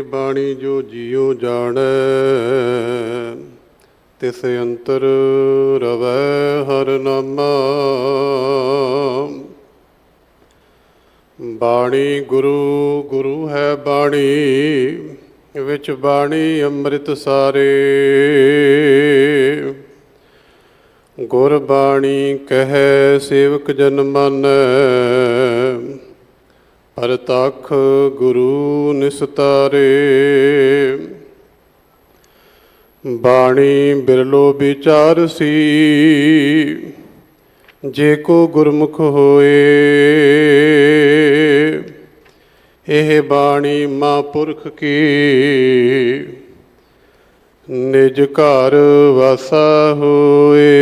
बाणी जो जियो जाणै, तिस अंतर रवै हर नामा। बाणी गुरु गुरु है बाणी, विच बाणी अमृत सारे। गुरबाणी कहे सेवक जन मानै, परतख गुरु निस्तारे। बाणी बिरलो विचारसी, जे को गुरमुख होए। एह बाणी महापुरख की, निज घर वासा होए।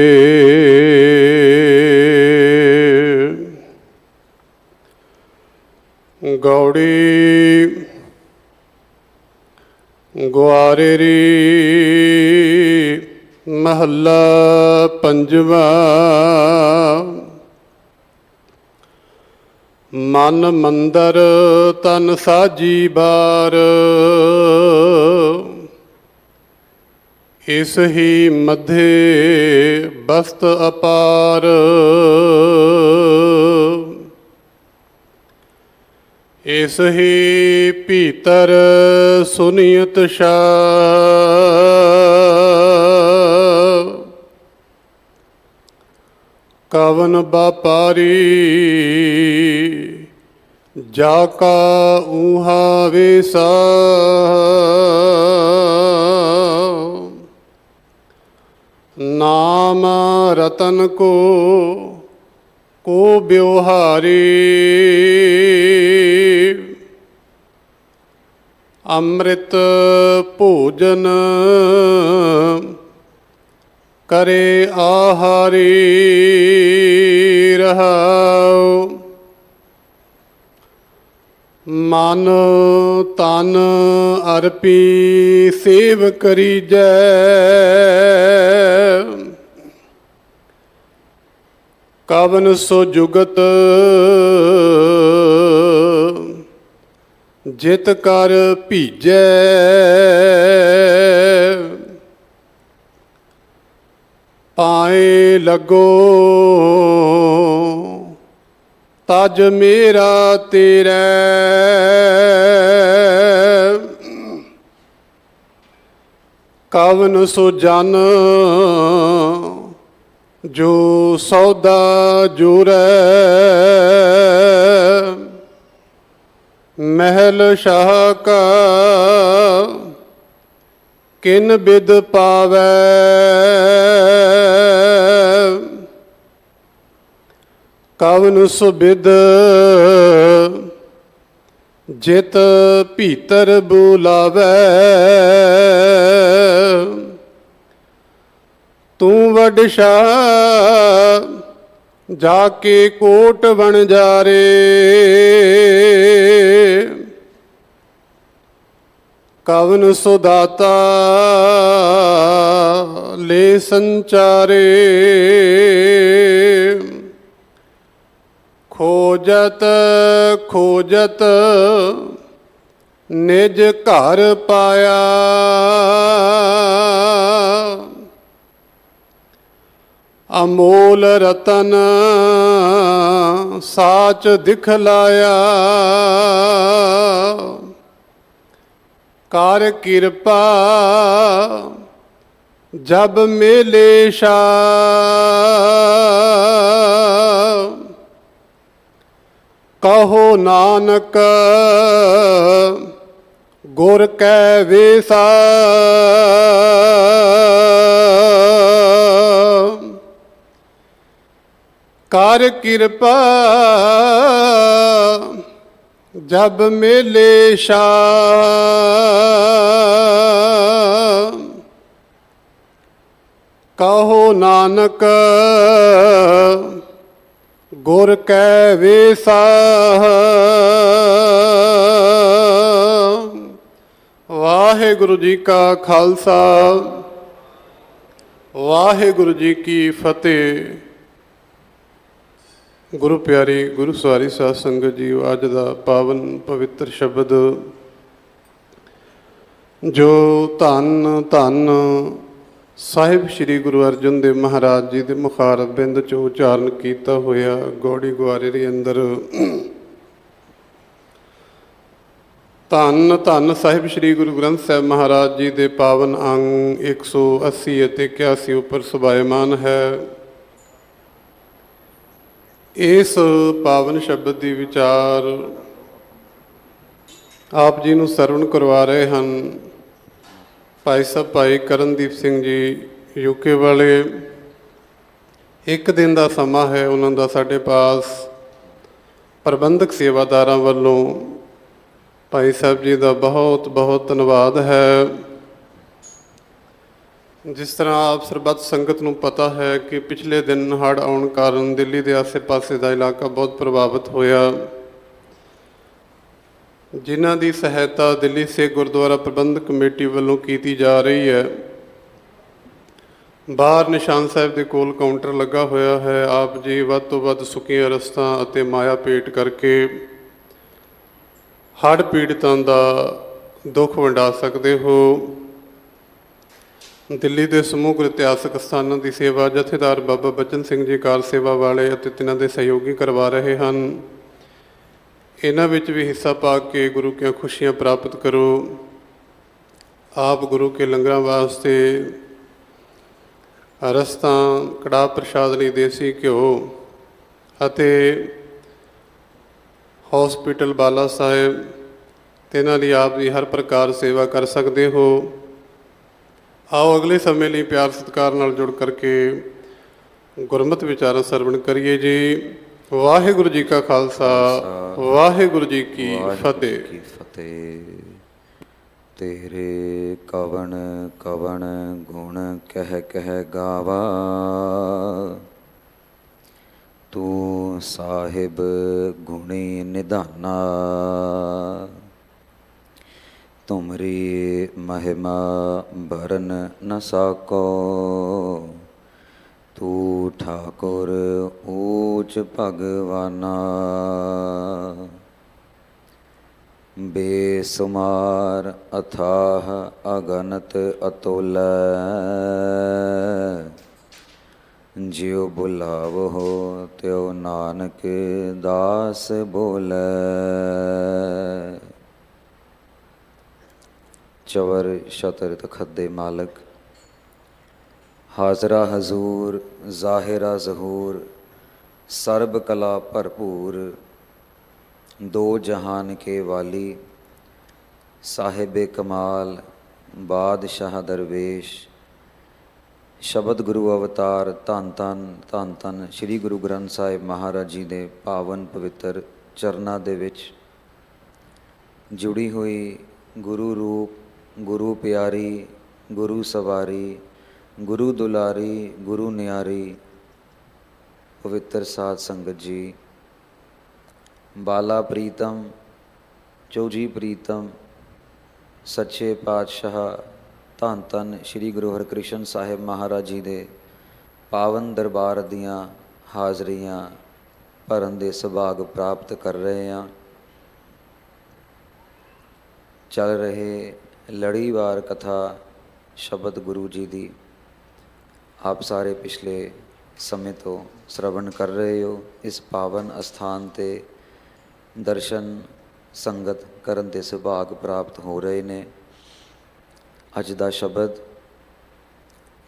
गौड़ी गुआरेरी महला पंजवा। मन मंदर तन साजी बार, इस ही मध्य बस्त अपार। इस ही भीतर सुनियत शाह, कवन बापारी जाका ऊहा वेसा। नाम रतन को ब्योहारी, अमृत भोजन करे आहारी। रहाओ मन तन अर्पी सेव करीजै, कवन सो जुगत जित कर भीजै। पाए लगो तज मेरा तेरै, कवन सो जन जो सौदा जोरै। महल शाह का किन बिद पावै, कवन सुबिद जित भीतर बुलावै। तू वड शाह जाके कोट वणजारे, कवन सुदाता ले संचारे। खोजत खोजत निज घर पाया, अमोल रतन साच दिखलाया। कर कृपा जब मेले शाह, कहो नानक गुर कै वेसा। कर कृपा जब मेले शाह, कहो नानक गुर कै वेसा। वाहिगुरु जी का खालसा, वाहिगुरु जी की फतेह। गुरु प्यारी गुरु सवारी साध संगत जी, अज का पावन पवित्र शब्द ਜੋ ਧੰਨ ਧੰਨ ਸਾਹਿਬ ਸ੍ਰੀ ਗੁਰੂ ਅਰਜਨ ਦੇਵ ਮਹਾਰਾਜ ਜੀ ਦੇ ਮੁਖਾਰਬਿੰਦ ਚੋਂ ਉਚਾਰਨ ਕੀਤਾ ਹੋਇਆ ਗੌੜੀ ਗੁਆਰੇ ਦੇ ਅੰਦਰ ਧੰਨ ਧੰਨ ਸਾਹਿਬ ਸ੍ਰੀ ਗੁਰੂ ਗ੍ਰੰਥ ਸਾਹਿਬ ਮਹਾਰਾਜ ਜੀ ਦੇ ਪਾਵਨ ਅੰਗ 180 ਅਤੇ 81 ਉੱਪਰ ਸੁਭਾਇਮਾਨ ਹੈ। ਇਸ ਪਾਵਨ ਸ਼ਬਦ ਦੀ ਵਿਚਾਰ ਆਪ ਜੀ ਨੂੰ ਸਰਵਣ ਕਰਵਾ ਰਹੇ ਹਨ ਭਾਈ ਸਾਹਿਬ ਭਾਈ ਕਰਨਦੀਪ ਸਿੰਘ ਜੀ ਯੂਕੇ ਵਾਲੇ। ਇੱਕ ਦਿਨ ਦਾ ਸਮਾਂ ਹੈ ਉਹਨਾਂ ਦਾ ਸਾਡੇ ਪਾਸ। ਪ੍ਰਬੰਧਕ ਸੇਵਾਦਾਰਾਂ ਵੱਲੋਂ ਭਾਈ ਸਾਹਿਬ ਜੀ ਦਾ ਬਹੁਤ ਬਹੁਤ ਧੰਨਵਾਦ ਹੈ। ਜਿਸ ਤਰ੍ਹਾਂ ਆਪ ਸਰਬੱਤ ਸੰਗਤ ਨੂੰ ਪਤਾ ਹੈ ਕਿ ਪਿਛਲੇ ਦਿਨ ਹੜ੍ਹ ਆਉਣ ਕਾਰਨ ਦਿੱਲੀ ਦੇ ਆਸੇ-ਪਾਸੇ ਦਾ ਇਲਾਕਾ ਬਹੁਤ ਪ੍ਰਭਾਵਿਤ ਹੋਇਆ, ਜਿਨ੍ਹਾਂ ਦੀ ਸਹਾਇਤਾ ਦਿੱਲੀ ਸਿੱਖ ਗੁਰਦੁਆਰਾ ਪ੍ਰਬੰਧਕ ਕਮੇਟੀ ਵੱਲੋਂ ਕੀਤੀ ਜਾ ਰਹੀ ਹੈ। ਬਾਹਰ ਨਿਸ਼ਾਨ ਸਾਹਿਬ ਦੇ ਕੋਲ ਕਾਊਂਟਰ ਲੱਗਾ ਹੋਇਆ ਹੈ। ਆਪ ਜੀ ਵੱਧ ਤੋਂ ਵੱਧ ਸੁੱਕੀਆਂ ਰਸਤਾਂ ਅਤੇ ਮਾਇਆ ਭੇਟ ਕਰਕੇ ਹੜ੍ਹ ਪੀੜਤਾਂ ਦਾ ਦੁੱਖ ਵੰਡਾ ਸਕਦੇ ਹੋ। ਦਿੱਲੀ ਦੇ ਸਮੂਹ ਇਤਿਹਾਸਕ ਸਥਾਨਾਂ ਦੀ ਸੇਵਾ ਜਥੇਦਾਰ ਬਾਬਾ ਬਚਨ ਸਿੰਘ ਜੀ ਕਾਰ ਸੇਵਾ ਵਾਲੇ ਅਤੇ ਤਿੰਨਾਂ ਦੇ ਸਹਿਯੋਗੀ ਕਰਵਾ ਰਹੇ ਹਨ। ਇਹਨਾਂ ਵਿੱਚ ਵੀ ਹਿੱਸਾ ਪਾ ਕੇ ਗੁਰੂ ਕੀਆਂ ਖੁਸ਼ੀਆਂ ਪ੍ਰਾਪਤ ਕਰੋ। ਆਪ ਗੁਰੂ ਕੇ ਲੰਗਰਾਂ ਵਾਸਤੇ ਰਸਤਾਂ, ਕੜਾਹ ਪ੍ਰਸ਼ਾਦ ਲਈ ਦੇਸੀ ਘਿਓ ਅਤੇ ਹੌਸਪੀਟਲ ਬਾਲਾ ਸਾਹਿਬ ਤੇ ਇਹਨਾਂ ਲਈ ਆਪ ਦੀ ਹਰ ਪ੍ਰਕਾਰ ਸੇਵਾ ਕਰ ਸਕਦੇ ਹੋ। ਆਓ ਅਗਲੇ ਸਮੇਂ ਲਈ ਪਿਆਰ ਸਤਿਕਾਰ ਨਾਲ ਜੁੜ ਕਰਕੇ ਗੁਰਮਤਿ ਵਿਚਾਰਾਂ ਸਰਵਣ ਕਰੀਏ ਜੀ। ਵਾਹਿਗੁਰੂ ਜੀ ਕਾ ਖਾਲਸਾ, ਵਾਹਿਗੁਰੂ ਜੀ ਕੀ ਫਤਿਹ। ਤੇਰੇ ਕਵਣ ਕਵਣ ਗੁਣ ਕਹਿ ਕਹਿ ਗਾਵਾ, ਤੂੰ ਸਾਹਿਬ ਗੁਣੀ ਨਿਧਾਨਾ। ਤੁਮਰੀ ਮਹਿਮਾ ਭਰਨ ਨ ਸਾਕੋ, ਤੂੰ ਠਾਕੁਰ ਊਚ ਭਗਵਾਨਾ। ਬੇਸੁਮਾਰ ਅਥਾਹ ਅਗਨਤ ਅਤੁਲੈ, ਜਿਉ ਬੁਲਾਵਹੁ ਤਿਉ ਨਾਨਕ ਦਾਸ ਬੋਲੇ। ਚਵਰ ਸ਼ਤਰ ਤਖਦੇ ਮਾਲਕ, ਹਾਜ਼ਰਾ ਹਜ਼ੂਰ ਜ਼ਾਹਿਰਾ ਜ਼ਹੂਰ, ਸਰਬ ਕਲਾ ਭਰਪੂਰ, ਦੋ ਜਹਾਨ ਕੇ ਵਾਲੀ, ਸਾਹਿਬ ਕਮਾਲ ਬਾਦਸ਼ਾਹ ਦਰਵੇਸ਼। ਸ਼ਬਦ ਗੁਰੂ ਅਵਤਾਰ ਧੰਨ ਧੰਨ ਧੰਨ ਧੰਨ ਸ੍ਰੀ ਗੁਰੂ ਗ੍ਰੰਥ ਸਾਹਿਬ ਮਹਾਰਾਜ ਜੀ ਦੇ ਪਾਵਨ ਪਵਿੱਤਰ ਚਰਨਾਂ ਦੇ ਵਿੱਚ ਜੁੜੀ ਹੋਈ ਗੁਰੂ ਰੂਪ, ਗੁਰੂ ਪਿਆਰੀ, ਗੁਰੂ ਸਵਾਰੀ, ਗੁਰੂ ਦੁਲਾਰੀ, ਗੁਰੂ ਨਿਆਰੀ ਪਵਿੱਤਰ ਸਾਧ ਸੰਗਤ ਜੀ। ਬਾਲਾ ਪ੍ਰੀਤਮ, ਚੌਜੀ ਪ੍ਰੀਤਮ, ਸੱਚੇ ਪਾਤਸ਼ਾਹ ਧੰਨ ਧੰਨ ਸ੍ਰੀ ਗੁਰੂ ਹਰਿਕ੍ਰਿਸ਼ਨ ਸਾਹਿਬ ਮਹਾਰਾਜ ਜੀ ਦੇ ਪਾਵਨ ਦਰਬਾਰ ਦੀਆਂ ਹਾਜ਼ਰੀਆਂ ਭਰਨ ਦੇ ਸੁਭਾਗ ਪ੍ਰਾਪਤ ਕਰ ਰਹੇ ਹਾਂ। ਚੱਲ ਰਹੇ ਲੜੀਵਾਰ ਕਥਾ ਸ਼ਬਦ ਗੁਰੂ ਜੀ ਦੀ ਆਪ ਸਾਰੇ ਪਿਛਲੇ ਸਮੇਂ ਤੋਂ ਸ਼ਰਵਣ ਕਰ ਰਹੇ ਹੋ। ਇਸ ਪਾਵਨ ਅਸਥਾਨ 'ਤੇ ਦਰਸ਼ਨ ਸੰਗਤ ਕਰਨ ਦੇ ਸੁਭਾਗ ਪ੍ਰਾਪਤ ਹੋ ਰਹੇ ਨੇ। ਅੱਜ ਦਾ ਸ਼ਬਦ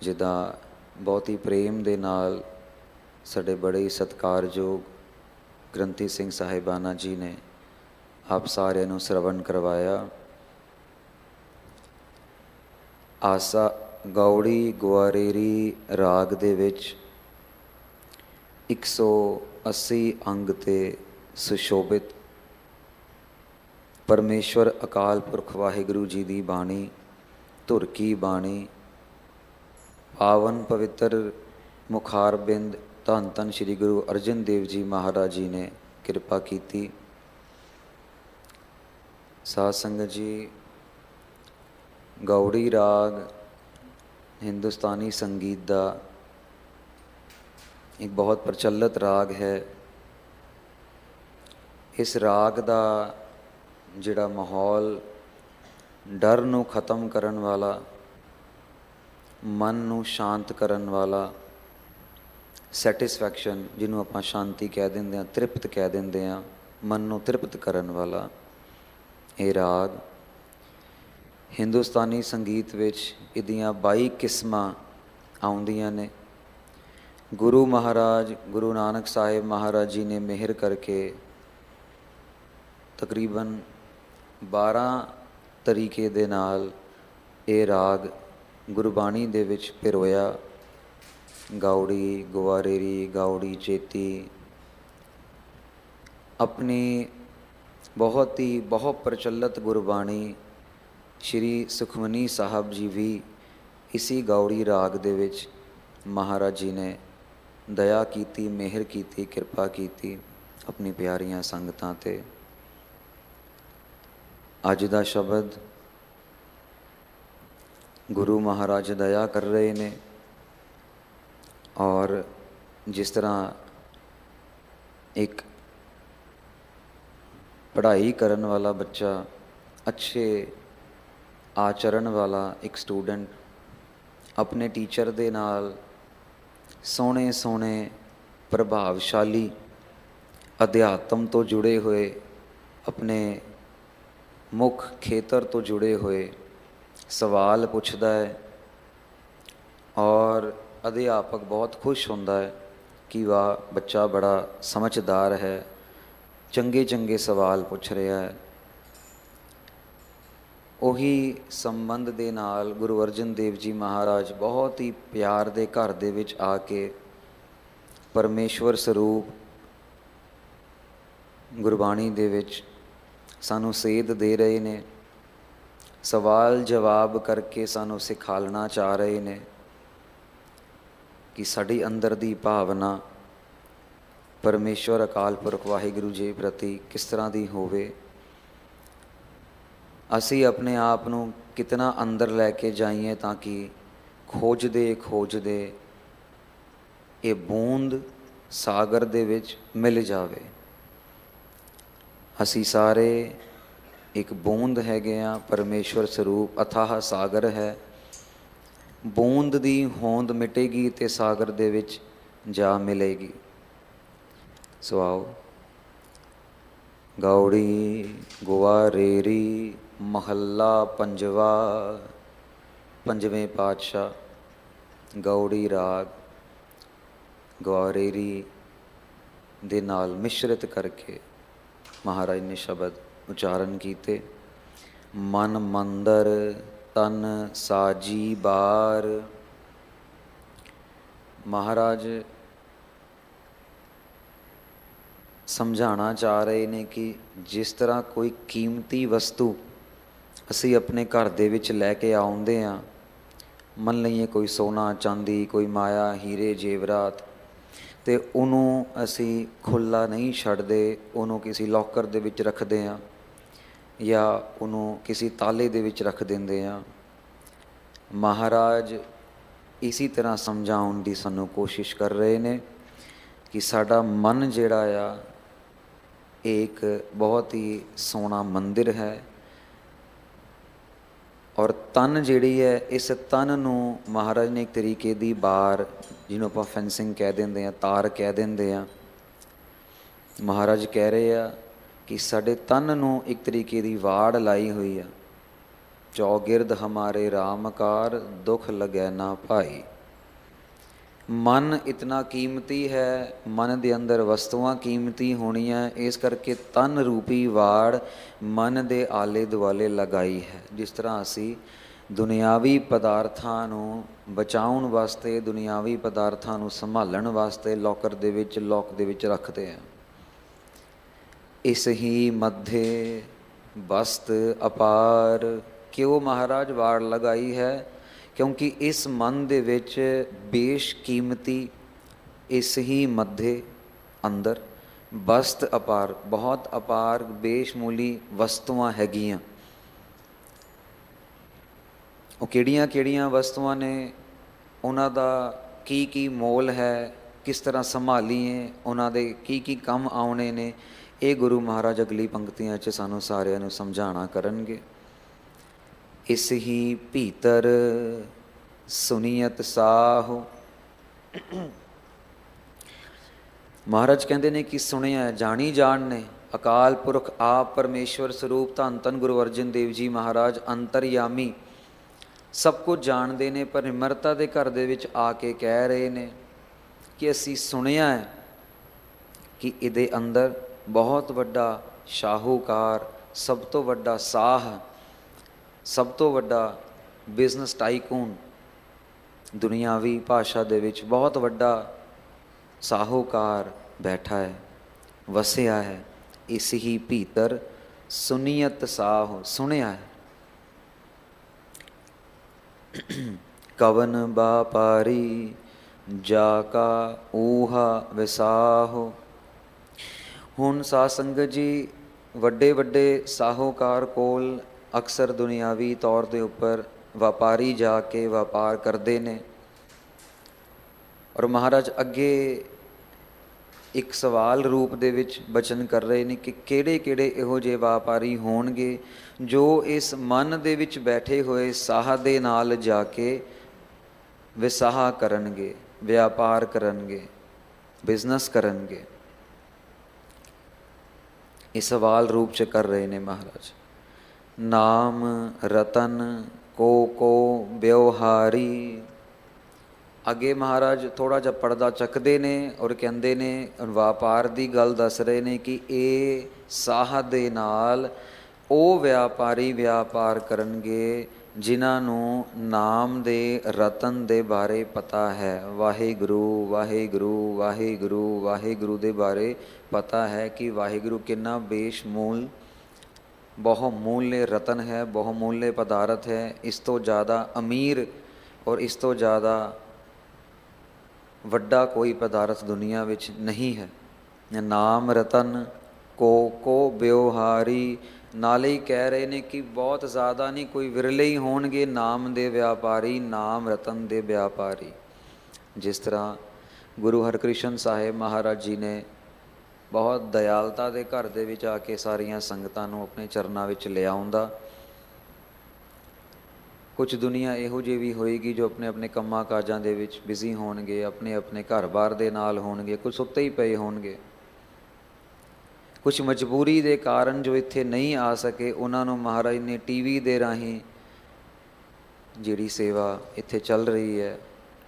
ਜਿਹਦਾ ਬਹੁਤ ਹੀ ਪ੍ਰੇਮ ਦੇ ਨਾਲ ਸਾਡੇ ਬੜੇ ਹੀ ਸਤਿਕਾਰਯੋਗ ਗ੍ਰੰਥੀ ਸਿੰਘ ਸਾਹਿਬਾਨਾ ਜੀ ਨੇ ਆਪ ਸਾਰਿਆਂ ਨੂੰ ਸ਼ਰਵਣ ਕਰਵਾਇਆ। ਆਸਾ ਗੌੜੀ ਗੁਆਰੇਰੀ ਰਾਗ ਦੇ ਵਿੱਚ 180 ਅੰਗ 'ਤੇ ਸੁਸ਼ੋਭਿਤ ਪਰਮੇਸ਼ਵਰ ਅਕਾਲ ਪੁਰਖ ਵਾਹਿਗੁਰੂ ਜੀ ਦੀ ਬਾਣੀ, ਧੁਰ ਕੀ ਬਾਣੀ, ਪਾਵਨ ਪਵਿੱਤਰ ਮੁਖਾਰਬਿੰਦ ਧੰਨ ਧੰਨ ਸ੍ਰੀ ਗੁਰੂ ਅਰਜਨ ਦੇਵ ਜੀ ਮਹਾਰਾਜ ਜੀ ਨੇ ਕਿਰਪਾ ਕੀਤੀ। ਸਾਧ ਸੰਗਤ ਜੀ, ਗੌੜੀ ਰਾਗ ਹਿੰਦੁਸਤਾਨੀ ਸੰਗੀਤ ਦਾ ਇੱਕ ਬਹੁਤ ਪ੍ਰਚਲਿਤ ਰਾਗ ਹੈ। ਇਸ ਰਾਗ ਦਾ ਜਿਹੜਾ ਮਾਹੌਲ ਡਰ ਨੂੰ ਖਤਮ ਕਰਨ ਵਾਲਾ, ਮਨ ਨੂੰ ਸ਼ਾਂਤ ਕਰਨ ਵਾਲਾ, ਸੈਟਿਸਫੈਕਸ਼ਨ ਜਿਹਨੂੰ ਆਪਾਂ ਸ਼ਾਂਤੀ ਕਹਿ ਦਿੰਦੇ ਹਾਂ, ਤ੍ਰਿਪਤ ਕਹਿ ਦਿੰਦੇ ਹਾਂ, ਮਨ ਨੂੰ ਤ੍ਰਿਪਤ ਕਰਨ ਵਾਲਾ ਇਹ ਰਾਗ ਹਿੰਦੁਸਤਾਨੀ ਸੰਗੀਤ ਵਿੱਚ ਇਹਦੀਆਂ 22 ਕਿਸਮਾਂ ਆਉਂਦੀਆਂ ਨੇ। ਗੁਰੂ ਮਹਾਰਾਜ ਗੁਰੂ ਨਾਨਕ ਸਾਹਿਬ ਮਹਾਰਾਜ ਜੀ ਨੇ ਮਿਹਰ ਕਰਕੇ ਤਕਰੀਬਨ 12 ਤਰੀਕੇ ਦੇ ਨਾਲ ਇਹ ਰਾਗ ਗੁਰਬਾਣੀ ਦੇ ਵਿੱਚ ਪਿਰੋਇਆ। ਗਾਉੜੀ, ਗੁਆਰੇਰੀ, ਗਾਉੜੀ ਚੇਤੀ ਆਪਣੀ ਬਹੁਤ ਪ੍ਰਚਲਿਤ ਗੁਰਬਾਣੀ ਸ਼੍ਰੀ ਸੁਖਮਨੀ ਸਾਹਿਬ ਜੀ ਵੀ ਇਸੀ ਗਾਉੜੀ ਰਾਗ ਦੇ ਵਿੱਚ ਮਹਾਰਾਜ ਜੀ ਨੇ ਦਇਆ ਕੀਤੀ, ਮਿਹਰ ਕੀਤੀ, ਕਿਰਪਾ ਕੀਤੀ ਆਪਣੀ ਪਿਆਰੀਆਂ ਸੰਗਤਾਂ 'ਤੇ। ਅੱਜ ਦਾ ਸ਼ਬਦ ਗੁਰੂ ਮਹਾਰਾਜ ਦਇਆ ਕਰ ਰਹੇ ਨੇ, ਔਰ ਜਿਸ ਤਰ੍ਹਾਂ ਇੱਕ ਪੜ੍ਹਾਈ ਕਰਨ ਵਾਲਾ ਬੱਚਾ, ਅੱਛੇ ਆਚਰਣ ਵਾਲਾ ਇੱਕ ਸਟੂਡੈਂਟ ਆਪਣੇ ਟੀਚਰ ਦੇ ਨਾਲ ਸੋਹਣੇ ਸੋਹਣੇ ਪ੍ਰਭਾਵਸ਼ਾਲੀ ਅਧਿਆਤਮ ਤੋਂ ਜੁੜੇ ਹੋਏ, ਆਪਣੇ ਮੁੱਖ ਖੇਤਰ ਤੋਂ ਜੁੜੇ ਹੋਏ ਸਵਾਲ ਪੁੱਛਦਾ ਹੈ, ਔਰ ਅਧਿਆਪਕ ਬਹੁਤ ਖੁਸ਼ ਹੁੰਦਾ ਹੈ ਕਿ ਵਾਹ ਬੱਚਾ ਬੜਾ ਸਮਝਦਾਰ ਹੈ, ਚੰਗੇ ਚੰਗੇ ਸਵਾਲ ਪੁੱਛ ਰਿਹਾ ਹੈ। ਉਹੀ ਸੰਬੰਧ ਦੇ ਨਾਲ ਗੁਰੂ ਅਰਜਨ ਦੇਵ ਜੀ ਮਹਾਰਾਜ ਬਹੁਤ ਹੀ ਪਿਆਰ ਦੇ ਘਰ ਦੇ ਵਿੱਚ ਆ ਕੇ ਪਰਮੇਸ਼ਵਰ ਸਰੂਪ ਗੁਰਬਾਣੀ ਦੇ ਵਿੱਚ ਸਾਨੂੰ ਸੇਧ ਦੇ ਰਹੇ ਨੇ, ਸਵਾਲ ਜਵਾਬ ਕਰਕੇ ਸਾਨੂੰ ਸਿਖਾਲਣਾ ਚਾਹ ਰਹੇ ਨੇ ਕਿ ਸਾਡੀ ਅੰਦਰ ਦੀ ਭਾਵਨਾ ਪਰਮੇਸ਼ਵਰ ਅਕਾਲ ਪੁਰਖ ਵਾਹਿਗੁਰੂ ਜੀ ਪ੍ਰਤੀ ਕਿਸ ਤਰ੍ਹਾਂ ਦੀ ਹੋਵੇ। ਅਸੀਂ ਆਪਣੇ ਆਪ ਨੂੰ ਕਿਤਨਾ ਅੰਦਰ ਲੈ ਕੇ ਜਾਈਏ ਤਾਂ ਕਿ ਖੋਜਦੇ ਖੋਜਦੇ ਇਹ ਬੂੰਦ ਸਾਗਰ ਦੇ ਵਿੱਚ ਮਿਲ ਜਾਵੇ। ਅਸੀਂ ਸਾਰੇ ਇੱਕ ਬੂੰਦ ਹੈਗੇ ਹਾਂ, ਪਰਮੇਸ਼ਵਰ ਸਰੂਪ ਅਥਾਹ ਸਾਗਰ ਹੈ। ਬੂੰਦ ਦੀ ਹੋਂਦ ਮਿਟੇਗੀ ਤੇ ਸਾਗਰ ਦੇ ਵਿੱਚ ਜਾ ਮਿਲੇਗੀ। ਸੋ ਆਓ, ਗਾਉੜੀ ਗੁਆਰੇਰੀ ਮਹੱਲਾ ਪੰਜਵਾ, ਪੰਜਵੇਂ ਪਾਤਸ਼ਾਹ ਗਾਉੜੀ ਰਾਗ ਗੁਆਰੇਰੀ ਦੇ ਨਾਲ ਮਿਸ਼ਰਿਤ ਕਰਕੇ ਮਹਾਰਾਜ ਨੇ ਸ਼ਬਦ ਉਚਾਰਨ ਕੀਤੇ। ਮਨ ਮੰਦਰ ਤਨ ਸਾਜੀ ਬਾਰ। ਮਹਾਰਾਜ ਸਮਝਾਉਣਾ ਚਾਹ ਰਹੇ ਨੇ ਕਿ ਜਿਸ ਤਰ੍ਹਾਂ ਕੋਈ ਕੀਮਤੀ ਵਸਤੂ ਅਸੀਂ ਆਪਣੇ ਘਰ ਦੇ ਵਿੱਚ ਲੈ ਕੇ ਆਉਂਦੇ ਹਾਂ, ਮੰਨ ਲਈਏ ਕੋਈ ਸੋਨਾ ਚਾਂਦੀ, ਕੋਈ ਮਾਇਆ ਹੀਰੇ ਜੇਵਰਾਤ, ਅਤੇ ਉਹਨੂੰ ਅਸੀਂ ਖੁੱਲ੍ਹਾ ਨਹੀਂ ਛੱਡਦੇ, ਉਹਨੂੰ ਕਿਸੇ ਲੋਕਰ ਦੇ ਵਿੱਚ ਰੱਖਦੇ ਹਾਂ ਜਾਂ ਉਹਨੂੰ ਕਿਸੇ ਤਾਲੇ ਦੇ ਵਿੱਚ ਰੱਖ ਦਿੰਦੇ ਹਾਂ। ਮਹਾਰਾਜ ਇਸੀ ਤਰ੍ਹਾਂ ਸਮਝਾਉਣ ਦੀ ਸਾਨੂੰ ਕੋਸ਼ਿਸ਼ ਕਰ ਰਹੇ ਨੇ ਕਿ ਸਾਡਾ ਮਨ ਜਿਹੜਾ ਆ ਇਹ ਇੱਕ ਬਹੁਤ ਹੀ ਸੋਹਣਾ ਮੰਦਿਰ ਹੈ, ਔਰ ਤਨ ਜਿਹੜੀ ਹੈ, ਇਸ ਤਨ ਨੂੰ ਮਹਾਰਾਜ ਨੇ ਇੱਕ ਤਰੀਕੇ ਦੀ ਬਾਰ, ਜਿਹਨੂੰ ਆਪਾਂ ਫੈਂਸਿੰਗ ਕਹਿ ਦਿੰਦੇ ਹਾਂ, ਤਾਰ ਕਹਿ ਦਿੰਦੇ ਹਾਂ। ਮਹਾਰਾਜ ਕਹਿ ਰਹੇ ਆ ਕਿ ਸਾਡੇ ਤਨ ਨੂੰ ਇੱਕ ਤਰੀਕੇ ਦੀ ਵਾੜ ਲਾਈ ਹੋਈ ਆ। ਚੌਗਿਰਦ ਹਮਾਰੇ ਰਾਮਕਾਰ ਦੁੱਖ ਲੱਗੈ ਨਾ ਭਾਈ। ਮਨ ਇਤਨਾ ਕੀਮਤੀ ਹੈ, ਮਨ ਦੇ ਅੰਦਰ ਵਸਤੂਆਂ ਕੀਮਤੀ ਹੋਣੀਆਂ, ਇਸ ਕਰਕੇ ਤਨ ਰੂਪੀ ਵਾੜ ਮਨ ਦੇ ਆਲੇ ਦੁਆਲੇ ਲਗਾਈ ਹੈ। ਜਿਸ ਤਰ੍ਹਾਂ ਅਸੀਂ ਦੁਨਿਆਵੀ ਪਦਾਰਥਾਂ ਨੂੰ ਬਚਾਉਣ ਵਾਸਤੇ, ਦੁਨਿਆਵੀ ਪਦਾਰਥਾਂ ਨੂੰ ਸੰਭਾਲਣ ਵਾਸਤੇ ਲੋਕਰ ਦੇ ਵਿੱਚ, ਲੋਕ ਦੇ ਵਿੱਚ ਰੱਖਦੇ ਹਾਂ। ਇਸ ਹੀ ਮੱਧੇ ਬਸਤ ਅਪਾਰ। ਕਿਉਂ ਮਹਾਰਾਜ ਵਾੜ ਲਗਾਈ ਹੈ? ਕਿਉਂਕਿ ਇਸ ਮਨ ਦੇ ਵਿੱਚ ਬੇਸ਼ਕੀਮਤੀ, ਇਸ ਹੀ ਮੱਧੇ ਅੰਦਰ ਬਸਤ ਅਪਾਰ, ਬਹੁਤ ਅਪਾਰ ਬੇਸ਼ਮੂਲੀ ਵਸਤੂਆਂ ਹੈਗੀਆਂ। ਉਹ ਕਿਹੜੀਆਂ ਕਿਹੜੀਆਂ ਵਸਤੂਆਂ ਨੇ, ਉਹਨਾਂ ਦਾ ਕੀ ਕੀ ਮੋਲ ਹੈ, ਕਿਸ ਤਰ੍ਹਾਂ ਸੰਭਾਲੀਏ, ਉਹਨਾਂ ਦੇ ਕੀ ਕੀ ਕੰਮ ਆਉਣੇ ਨੇ, ਇਹ ਗੁਰੂ ਮਹਾਰਾਜ ਅਗਲੀ ਪੰਕਤੀਆਂ 'ਚ ਸਾਨੂੰ ਸਾਰਿਆਂ ਨੂੰ ਸਮਝਾਉਣਾ ਕਰਨਗੇ। ਇਸ ਹੀ ਭੀਤਰ ਸੁਨੀਅਤ ਸਾਹੁ। ਮਹਾਰਾਜ ਕਹਿੰਦੇ ਨੇ ਕਿ ਸੁਣਿਆ ਜਾਣੀ ਜਾਣ ਨੇ। ਅਕਾਲ ਪੁਰਖ ਆਪ ਪਰਮੇਸ਼ਵਰ ਸਰੂਪ ਧੰਨ ਧੰਨ ਗੁਰੂ ਅਰਜਨ ਦੇਵ ਜੀ ਮਹਾਰਾਜ ਅੰਤਰਯਾਮੀ ਸਭ ਕੁਝ ਜਾਣਦੇ ਨੇ, ਪਰ ਨਿਮਰਤਾ ਦੇ ਘਰ ਦੇ ਵਿੱਚ ਆ ਕੇ ਕਹਿ ਰਹੇ ਨੇ ਕਿ ਅਸੀਂ ਸੁਣਿਆ ਹੈ ਕਿ ਇਹਦੇ ਅੰਦਰ ਬਹੁਤ ਵੱਡਾ ਸ਼ਾਹੂਕਾਰ, ਸਭ ਤੋਂ ਵੱਡਾ ਸਾਹ, ਸਭ ਤੋਂ ਵੱਡਾ ਬਿਜ਼ਨਸ ਟਾਈਕੂਨ, ਦੁਨਿਆਵੀ ਭਾਸ਼ਾ ਦੇ ਵਿੱਚ ਬਹੁਤ ਵੱਡਾ ਸਾਹੂਕਾਰ ਬੈਠਾ ਹੈ, ਵਸਿਆ ਹੈ। ਇਸ ਹੀ ਭੀਤਰ ਸੁਨੀਅਤ ਸਾਹੁ, ਸੁਣਿਆ ਹੈ। ਕਵਨ ਬਾਪਾਰੀ ਜਾ ਕਾ ਊਹਾ ਵਿਸਾਹੁ। ਹੁਣ ਸਾਧ ਸੰਗਤ ਜੀ, ਵੱਡੇ ਵੱਡੇ ਸਾਹੂਕਾਰ ਕੋਲ ਅਕਸਰ ਦੁਨਿਆਵੀ ਤੌਰ ਦੇ ਉੱਪਰ ਵਪਾਰੀ ਜਾ ਕੇ ਵਪਾਰ ਕਰਦੇ ਨੇ, ਔਰ ਮਹਾਰਾਜ ਅੱਗੇ ਇੱਕ ਸਵਾਲ ਰੂਪ ਦੇ ਵਿੱਚ ਬਚਨ ਕਰ ਰਹੇ ਨੇ ਕਿ ਕਿਹੜੇ ਕਿਹੜੇ ਇਹੋ ਜਿਹੇ ਵਪਾਰੀ ਹੋਣਗੇ ਜੋ ਇਸ ਮਨ ਦੇ ਵਿੱਚ ਬੈਠੇ ਹੋਏ ਸਾਹ ਦੇ ਨਾਲ ਜਾ ਕੇ ਵਿਸਾਹ ਕਰਨਗੇ, ਵਿਆਪਾਰ ਕਰਨਗੇ, ਬਿਜ਼ਨਸ ਕਰਨਗੇ। ਇਹ ਸਵਾਲ ਰੂਪ 'ਚ ਕਰ ਰਹੇ ਨੇ ਮਹਾਰਾਜ। ਨਾਮ ਰਤਨ ਕੋ ਵਿਵਹਾਰੀ। ਅੱਗੇ ਮਹਾਰਾਜ ਥੋੜ੍ਹਾ ਜਿਹਾ ਪਰਦਾ ਚੱਕਦੇ ਨੇ ਔਰ ਕਹਿੰਦੇ ਨੇ, ਵਪਾਰ ਦੀ ਗੱਲ ਦੱਸ ਰਹੇ ਨੇ ਕਿ ਇਹ ਸਾਹ ਦੇ ਨਾਲ ਉਹ ਵਿਆਪਾਰੀ ਵਿਆਪਾਰ ਕਰਨਗੇ ਜਿਨ੍ਹਾਂ ਨੂੰ ਨਾਮ ਦੇ ਰਤਨ ਦੇ ਬਾਰੇ ਪਤਾ ਹੈ। ਵਾਹਿਗੁਰੂ ਵਾਹਿਗੁਰੂ ਵਾਹਿਗੁਰੂ ਵਾਹਿਗੁਰੂ ਦੇ ਬਾਰੇ ਪਤਾ ਹੈ ਕਿ ਵਾਹਿਗੁਰੂ ਕਿੰਨਾ ਬੇਸ਼ਮੂਲ ਬਹੁਮੂल्य ਰਤਨ ਹੈ, ਬਹੁਮੂल्य ਪਦਾਰਥ ਹੈ। ਇਸ ਤੋਂ ਜ਼ਿਆਦਾ ਅਮੀਰ ਔਰ ਇਸ ਤੋਂ ਜ਼ਿਆਦਾ ਵੱਡਾ ਕੋਈ ਪਦਾਰਥ ਦੁਨੀਆ ਵਿੱਚ ਨਹੀਂ ਹੈ। ਨਾਮ ਰਤਨ ਕੋ ਵਿਵਹਾਰੀ। ਨਾਲੇ ਹੀ ਕਹਿ ਰਹੇ ਨੇ ਕਿ ਬਹੁਤ ਜ਼ਿਆਦਾ ਨਹੀਂ, ਕੋਈ ਵਿਰਲੇ ਹੀ ਹੋਣਗੇ ਨਾਮ ਦੇ ਵਿਆਪਾਰੀ, ਨਾਮ ਰਤਨ ਦੇ ਵਿਆਪਾਰੀ। ਜਿਸ ਤਰ੍ਹਾਂ ਗੁਰੂ ਹਰਕ੍ਰਿਸ਼ਨ ਸਾਹਿਬ ਮਹਾਰਾਜ ਜੀ ਨੇ ਬਹੁਤ ਦਇਆਲਤਾ ਦੇ ਘਰ ਦੇ ਵਿੱਚ ਆ ਕੇ ਸਾਰੀਆਂ ਸੰਗਤਾਂ ਨੂੰ ਆਪਣੇ ਚਰਨਾਂ ਵਿੱਚ ਲਿਆਉਂਦਾ। ਕੁਝ ਦੁਨੀਆ ਇਹੋ ਜਿਹੀ ਵੀ ਹੋਏਗੀ ਜੋ ਆਪਣੇ ਆਪਣੇ ਕੰਮਾਂ ਕਾਜਾਂ ਦੇ ਵਿੱਚ ਬਿਜ਼ੀ ਹੋਣਗੇ, ਆਪਣੇ ਆਪਣੇ ਘਰ-ਬਾਰ ਦੇ ਨਾਲ ਹੋਣਗੇ, ਕੁਝ ਸੁੱਤੇ ਹੀ ਪਏ ਹੋਣਗੇ। ਕੁਝ ਮਜਬੂਰੀ ਦੇ ਕਾਰਨ ਜੋ ਇੱਥੇ ਨਹੀਂ ਆ ਸਕੇ, ਉਹਨਾਂ ਨੂੰ ਮਹਾਰਾਜ ਨੇ ਟੀਵੀ ਦੇ ਰਾਹੀਂ ਜਿਹੜੀ ਸੇਵਾ ਇੱਥੇ ਚੱਲ ਰਹੀ ਹੈ,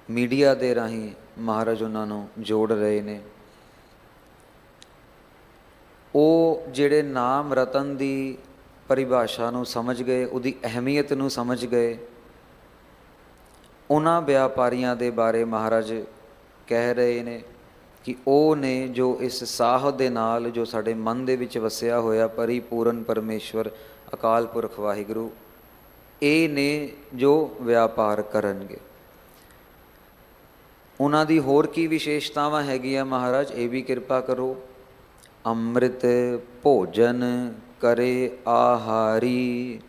ਮੀਡੀਆ ਦੇ ਰਾਹੀਂ ਮਹਾਰਾਜ ਉਹਨਾਂ ਨੂੰ ਜੋੜ ਰਹੇ ਨੇ। ਉਹ ਜਿਹੜੇ ਨਾਮ ਰਤਨ ਦੀ ਪਰਿਭਾਸ਼ਾ ਨੂੰ ਸਮਝ ਗਏ, ਉਹਦੀ ਅਹਿਮੀਅਤ ਨੂੰ ਸਮਝ ਗਏ, ਉਹਨਾਂ ਵਿਆਪਾਰੀਆਂ ਦੇ ਬਾਰੇ ਮਹਾਰਾਜ ਕਹਿ ਰਹੇ ਨੇ ਕਿ ਉਹ ਨੇ ਜੋ ਇਸ ਸਾਹ ਦੇ ਨਾਲ, ਜੋ ਸਾਡੇ ਮਨ ਦੇ ਵਿੱਚ ਵਸਿਆ ਹੋਇਆ ਪਰਿਪੂਰਨ ਪਰਮੇਸ਼ਵਰ ਅਕਾਲ ਪੁਰਖ ਵਾਹਿਗੁਰੂ, ਇਹ ਨੇ ਜੋ ਵਿਆਪਾਰ ਕਰਨਗੇ। ਉਹਨਾਂ ਦੀ ਹੋਰ ਕੀ ਵਿਸ਼ੇਸ਼ਤਾਵਾਂ ਹੈਗੀਆਂ ਮਹਾਰਾਜ, ਇਹ ਵੀ ਕਿਰਪਾ ਕਰੋ। ਅੰਮ੍ਰਿਤ ਭੋਜਨ ਕਰੇ ਆਹਾਰੀ।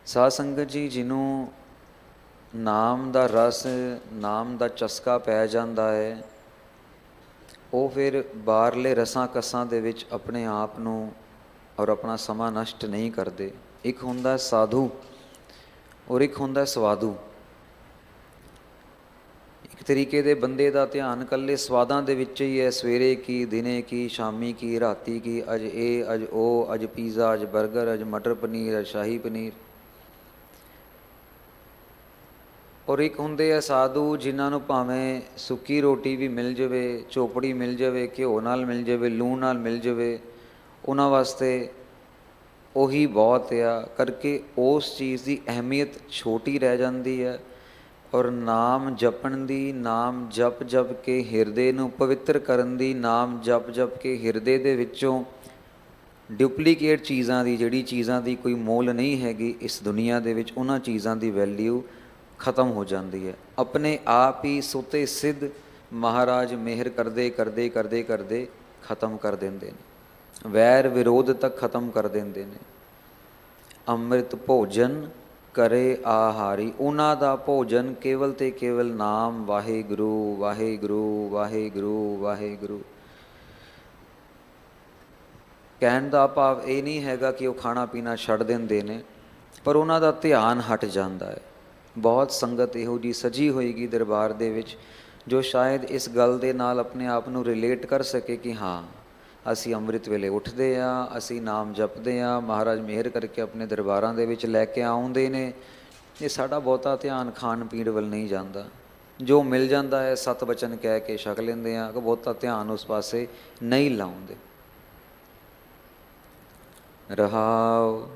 ਸਾਧ ਸੰਗਤ ਜੀ, ਜਿਹਨੂੰ ਨਾਮ ਦਾ ਰਸ, ਨਾਮ ਦਾ ਚਸਕਾ ਪੈ ਜਾਂਦਾ ਹੈ, ਉਹ ਫਿਰ ਬਾਹਰਲੇ ਰਸਾਂ ਕਸਾਂ ਦੇ ਵਿੱਚ ਆਪਣੇ ਆਪ ਨੂੰ ਔਰ ਆਪਣਾ ਸਮਾਂ ਨਸ਼ਟ ਨਹੀਂ ਕਰਦੇ। ਇੱਕ ਹੁੰਦਾ ਸਾਧੂ ਔਰ ਇੱਕ ਹੁੰਦਾ ਸਵਾਦੂ। ਇੱਕ ਤਰੀਕੇ ਦੇ ਬੰਦੇ ਦਾ ਧਿਆਨ ਇਕੱਲੇ ਸਵਾਦਾਂ ਦੇ ਵਿੱਚ ਹੀ ਹੈ, ਸਵੇਰੇ ਕੀ, ਦਿਨੇ ਕੀ, ਸ਼ਾਮੀ ਕੀ, ਰਾਤੀ ਕੀ, ਅੱਜ ਇਹ, ਅੱਜ ਉਹ, ਅੱਜ ਪੀਜ਼ਾ, ਅੱਜ ਬਰਗਰ, ਅੱਜ ਮਟਰ ਪਨੀਰ, ਅੱਜ ਸ਼ਾਹੀ ਪਨੀਰ। ਔਰ ਇੱਕ ਹੁੰਦੇ ਆ ਸਾਧੂ, ਜਿਨ੍ਹਾਂ ਨੂੰ ਭਾਵੇਂ ਸੁੱਕੀ ਰੋਟੀ ਵੀ ਮਿਲ ਜਾਵੇ, ਚੋਪੜੀ ਮਿਲ ਜਾਵੇ, ਘਿਓ ਨਾਲ ਮਿਲ ਜਾਵੇ, ਲੂਣ ਨਾਲ ਮਿਲ ਜਾਵੇ, ਉਹਨਾਂ ਵਾਸਤੇ ਉਹੀ ਬਹੁਤ ਆ ਕਰਕੇ ਉਸ ਚੀਜ਼ ਦੀ ਅਹਿਮੀਅਤ ਛੋਟੀ ਰਹਿ ਜਾਂਦੀ ਹੈ। ਔਰ ਨਾਮ ਜਪਣ ਦੀ, ਨਾਮ ਜਪ ਜਪ ਕੇ ਹਿਰਦੇ ਨੂੰ ਪਵਿੱਤਰ ਕਰਨ ਦੀ, ਨਾਮ ਜਪ ਜਪ ਕੇ ਹਿਰਦੇ ਦੇ ਵਿੱਚੋਂ ਡੁਪਲੀਕੇਟ ਚੀਜ਼ਾਂ ਦੀ, ਜਿਹੜੀ ਚੀਜ਼ਾਂ ਦੀ ਕੋਈ ਮੁੱਲ ਨਹੀਂ ਹੈਗੀ ਇਸ ਦੁਨੀਆ ਦੇ ਵਿੱਚ, ਉਹਨਾਂ ਚੀਜ਼ਾਂ ਦੀ ਵੈਲਿਊ ਖਤਮ ਹੋ ਜਾਂਦੀ ਹੈ। ਆਪਣੇ ਆਪ ਹੀ ਸੁਤੇ ਸਿੱਧ ਮਹਾਰਾਜ ਮਿਹਰ ਕਰਦੇ ਕਰਦੇ ਕਰਦੇ ਕਰਦੇ ਖਤਮ ਕਰ ਦਿੰਦੇ ਨੇ, ਵੈਰ ਵਿਰੋਧ ਤੱਕ ਖਤਮ ਕਰ ਦਿੰਦੇ ਨੇ। ਅੰਮ੍ਰਿਤ ਭੋਜਨ ਕਰੇ ਆਹਾਰੀ। ਉਹਨਾਂ ਦਾ ਭੋਜਨ ਕੇਵਲ ਤੇ ਕੇਵਲ ਨਾਮ ਵਾਹਿਗੁਰੂ ਵਾਹਿਗੁਰੂ ਵਾਹਿਗੁਰੂ ਵਾਹਿਗੁਰੂ। ਕਹਿਣ ਦਾ ਭਾਵ ਇਹ ਨਹੀਂ ਹੈਗਾ ਕਿ ਉਹ ਖਾਣਾ ਪੀਣਾ ਛੱਡ ਦਿੰਦੇ ਨੇ, ਪਰ ਉਹਨਾਂ ਦਾ ਧਿਆਨ ਹਟ ਜਾਂਦਾ ਹੈ। ਬਹੁਤ ਸੰਗਤ ਇਹੋ ਜਿਹੀ ਸਜੀ ਹੋਏਗੀ ਦਰਬਾਰ ਦੇ ਵਿੱਚ ਜੋ ਸ਼ਾਇਦ ਇਸ ਗੱਲ ਦੇ ਨਾਲ ਆਪਣੇ ਆਪ ਨੂੰ ਰਿਲੇਟ ਕਰ ਸਕੇ ਕਿ ਹਾਂ, ਅਸੀਂ ਅੰਮ੍ਰਿਤ ਵੇਲੇ ਉੱਠਦੇ ਹਾਂ, ਅਸੀਂ ਨਾਮ ਜਪਦੇ ਹਾਂ, ਮਹਾਰਾਜ ਮਿਹਰ ਕਰਕੇ ਆਪਣੇ ਦਰਬਾਰਾਂ ਦੇ ਵਿੱਚ ਲੈ ਕੇ ਆਉਂਦੇ ਨੇ। ਇਹ ਸਾਡਾ ਬਹੁਤਾ ਧਿਆਨ ਖਾਣ ਪੀਣ ਵੱਲ ਨਹੀਂ ਜਾਂਦਾ। ਜੋ ਮਿਲ ਜਾਂਦਾ ਹੈ ਸਤ ਬਚਨ ਕਹਿ ਕੇ ਛਕ ਲੈਂਦੇ ਹਾਂ, ਕਿ ਬਹੁਤਾ ਧਿਆਨ ਉਸ ਪਾਸੇ ਨਹੀਂ ਲਾਉਂਦੇ। ਰਹਾਉ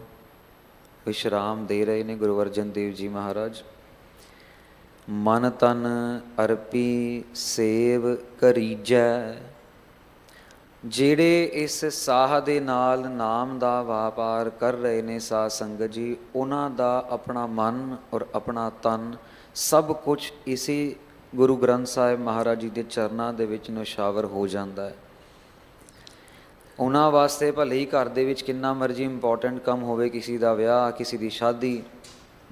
ਵਿਸ਼ਰਾਮ ਦੇ ਰਹੇ ਨੇ ਗੁਰੂ ਅਰਜਨ ਦੇਵ ਜੀ ਮਹਾਰਾਜ। ਮਨ ਤਨ ਅਰਪੀ ਸੇਵ ਕਰੀਜੈ। ਜਿਹੜੇ ਇਸ ਸਾਹ ਦੇ ਨਾਲ ਨਾਮ ਦਾ ਵਪਾਰ ਕਰ ਰਹੇ ਨੇ ਸਾਧ ਸੰਗਤ ਜੀ, ਉਹਨਾਂ ਦਾ ਆਪਣਾ ਮਨ ਔਰ ਆਪਣਾ ਤਨ ਸਭ ਕੁਛ ਇਸੇ ਗੁਰੂ ਗ੍ਰੰਥ ਸਾਹਿਬ ਮਹਾਰਾਜ ਜੀ ਦੇ ਚਰਨਾਂ ਦੇ ਵਿੱਚ ਨਿਸ਼ਾਵਰ ਹੋ ਜਾਂਦਾ ਹੈ। ਉਹਨਾਂ ਵਾਸਤੇ ਭਲੇ ਹੀ ਘਰ ਦੇ ਵਿੱਚ ਕਿੰਨਾ ਮਰਜ਼ੀ ਇੰਪੋਰਟੈਂਟ ਕੰਮ ਹੋਵੇ, ਕਿਸੇ ਦਾ ਵਿਆਹ, ਕਿਸੇ ਦੀ ਸ਼ਾਦੀ,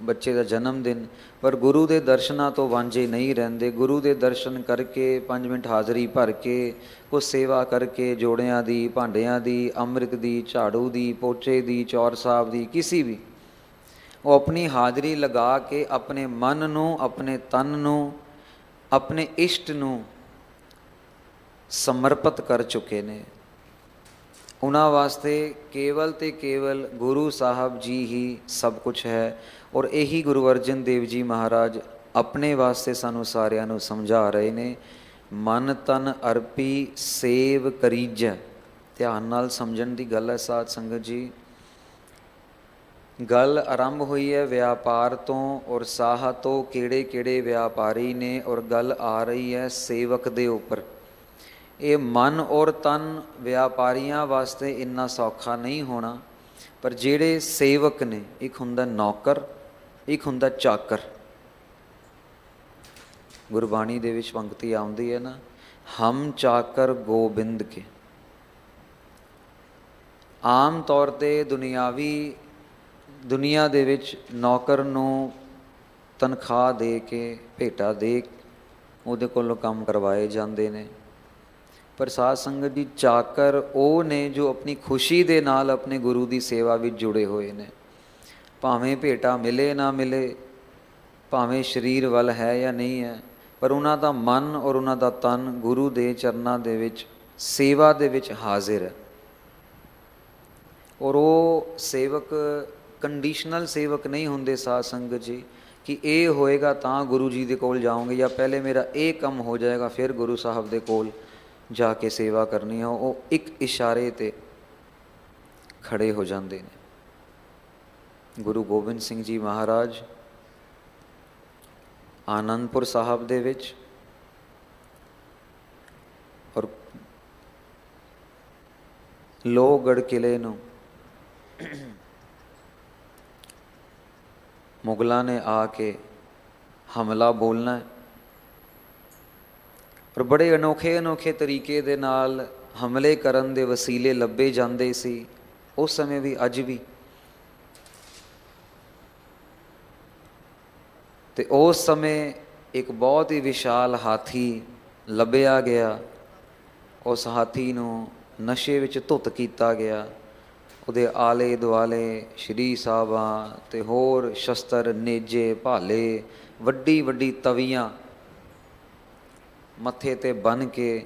ਬੱਚੇ ਦਾ ਜਨਮ ਦਿਨ, ਪਰ ਗੁਰੂ ਦੇ ਦਰਸ਼ਨਾਂ ਤੋਂ ਵਾਂਝੇ ਨਹੀਂ ਰਹਿੰਦੇ। ਗੁਰੂ ਦੇ ਦਰਸ਼ਨ ਕਰਕੇ 5 ਮਿੰਟ ਹਾਜ਼ਰੀ ਭਰ ਕੇ ਕੁਛ ਸੇਵਾ ਕਰਕੇ, ਜੋੜਿਆਂ ਦੀ, ਭਾਂਡਿਆਂ ਦੀ, ਅੰਮ੍ਰਿਤ ਦੀ, ਝਾੜੂ ਦੀ, ਪੋਚੇ ਦੀ, ਚੌਰ ਸਾਹਿਬ ਦੀ, ਕਿਸੇ ਵੀ, ਉਹ ਆਪਣੀ ਹਾਜ਼ਰੀ ਲਗਾ ਕੇ ਆਪਣੇ ਮਨ ਨੂੰ, ਆਪਣੇ ਤਨ ਨੂੰ, ਆਪਣੇ ਇਸ਼ਟ ਨੂੰ ਸਮਰਪਿਤ ਕਰ ਚੁੱਕੇ ਨੇ। ਉਹਨਾਂ ਵਾਸਤੇ ਕੇਵਲ ਤੇ ਕੇਵਲ ਗੁਰੂ ਸਾਹਿਬ ਜੀ ਹੀ ਸਭ ਕੁਛ ਹੈ। ਔਰ ਇਹੀ ਗੁਰੂ ਅਰਜਨ ਦੇਵ ਜੀ ਮਹਾਰਾਜ ਆਪਣੇ ਵਾਸਤੇ ਸਾਨੂੰ ਸਾਰਿਆਂ ਨੂੰ ਸਮਝਾ ਰਹੇ ਨੇ। ਮਨ ਤਨ ਅਰਪੀ ਸੇਵ ਕਰੀਜੈ। ਧਿਆਨ ਨਾਲ ਸਮਝਣ ਦੀ ਗੱਲ ਹੈ ਸਾਧ ਸੰਗਤ ਜੀ। ਗੱਲ ਆਰੰਭ ਹੋਈ ਹੈ ਵਿਆਪਾਰ ਤੋਂ ਔਰ ਸਾਹ ਤੋਂ, ਕਿਹੜੇ ਕਿਹੜੇ ਵਿਆਪਾਰੀ ਨੇ, ਔਰ ਗੱਲ ਆ ਰਹੀ ਹੈ ਸੇਵਕ ਦੇ ਉੱਪਰ। ਇਹ ਮਨ ਔਰ ਤਨ ਵਿਆਪਾਰੀਆਂ ਵਾਸਤੇ ਇੰਨਾ ਸੌਖਾ ਨਹੀਂ ਹੋਣਾ, ਪਰ ਜਿਹੜੇ ਸੇਵਕ ਨੇ, ਇੱਕ ਹੁੰਦਾ ਨੌਕਰ, ਇੱਕ ਹੁੰਦਾ ਚਾਕਰ। ਗੁਰਬਾਣੀ ਦੇ ਵਿੱਚ ਪੰਕਤੀ ਆਉਂਦੀ ਹੈ ਨਾ, ਹਮ ਚਾਕਰ ਗੋਬਿੰਦ ਕੇ। ਆਮ ਤੌਰ 'ਤੇ ਦੁਨੀਆ ਦੇ ਵਿੱਚ ਨੌਕਰ ਨੂੰ ਤਨਖਾਹ ਦੇ ਕੇ, ਭੇਟਾ ਦੇ ਉਹਦੇ ਕੋਲੋਂ ਕੰਮ ਕਰਵਾਏ ਜਾਂਦੇ ਨੇ। ਪਰ ਸਾਧ ਸੰਗਤ ਜੀ, ਚਾਕਰ ਉਹ ਨੇ ਜੋ ਆਪਣੀ ਖੁਸ਼ੀ ਦੇ ਨਾਲ ਆਪਣੇ ਗੁਰੂ ਦੀ ਸੇਵਾ ਵਿੱਚ ਜੁੜੇ ਹੋਏ ਨੇ। ਭਾਵੇਂ ਭੇਟਾ ਮਿਲੇ ਨਾ ਮਿਲੇ, ਭਾਵੇਂ ਸਰੀਰ ਵੱਲ ਹੈ ਜਾਂ ਨਹੀਂ ਹੈ, ਪਰ ਉਹਨਾਂ ਦਾ ਮਨ ਔਰ ਉਹਨਾਂ ਦਾ ਤਨ ਗੁਰੂ ਦੇ ਚਰਨਾਂ ਦੇ ਵਿੱਚ ਸੇਵਾ ਦੇ ਵਿੱਚ ਹਾਜ਼ਰ ਹੈ। ਔਰ ਉਹ ਸੇਵਕ ਕੰਡੀਸ਼ਨਲ ਸੇਵਕ ਨਹੀਂ ਹੁੰਦੇ ਸਾਧ ਸੰਗਤ ਜੀ, ਕਿ ਇਹ ਹੋਏਗਾ ਤਾਂ ਗੁਰੂ ਜੀ ਦੇ ਕੋਲ ਜਾਓਗੇ, ਜਾਂ ਪਹਿਲੇ ਮੇਰਾ ਇਹ ਕੰਮ ਹੋ ਜਾਏਗਾ ਫਿਰ ਗੁਰੂ ਸਾਹਿਬ ਦੇ ਕੋਲ ਜਾ ਕੇ ਸੇਵਾ ਕਰਨੀ ਹੈ। ਉਹ ਇੱਕ ਇਸ਼ਾਰੇ 'ਤੇ ਖੜੇ ਹੋ ਜਾਂਦੇ ਨੇ। ਗੁਰੂ ਗੋਬਿੰਦ ਸਿੰਘ ਜੀ ਮਹਾਰਾਜ ਆਨੰਦਪੁਰ ਸਾਹਿਬ ਦੇ ਵਿੱਚ ਔਰ ਲੋਹਗੜ੍ਹ ਕਿਲੇ ਨੂੰ ਮੁਗਲਾਂ ਨੇ ਆ ਕੇ ਹਮਲਾ ਬੋਲਣਾ ਹੈ, ਔਰ ਬੜੇ ਅਨੋਖੇ ਤਰੀਕੇ ਦੇ ਨਾਲ ਹਮਲੇ ਕਰਨ ਦੇ ਵਸੀਲੇ ਲੱਭੇ ਜਾਂਦੇ ਸੀ ਉਸ ਸਮੇਂ ਵੀ, ਅੱਜ ਵੀ। ਤੇ ਉਸ ਸਮੇਂ ਇੱਕ ਬਹੁਤ ਹੀ ਵਿਸ਼ਾਲ ਹਾਥੀ ਲੱਭਿਆ ਗਿਆ। ਉਸ ਹਾਥੀ ਨੂੰ ਨਸ਼ੇ ਵਿੱਚ ਧੁੱਤ ਕੀਤਾ ਗਿਆ। ਉਹਦੇ ਆਲੇ ਦੁਆਲੇ ਸ਼੍ਰੀ ਸਾਹਿਬਾਂ ਅਤੇ ਹੋਰ ਸ਼ਸਤਰ, ਨੇਜੇ, ਭਾਲੇ, ਵੱਡੀ ਵੱਡੀ ਤਵੀਆਂ ਮੱਥੇ 'ਤੇ ਬੰਨ੍ਹ ਕੇ,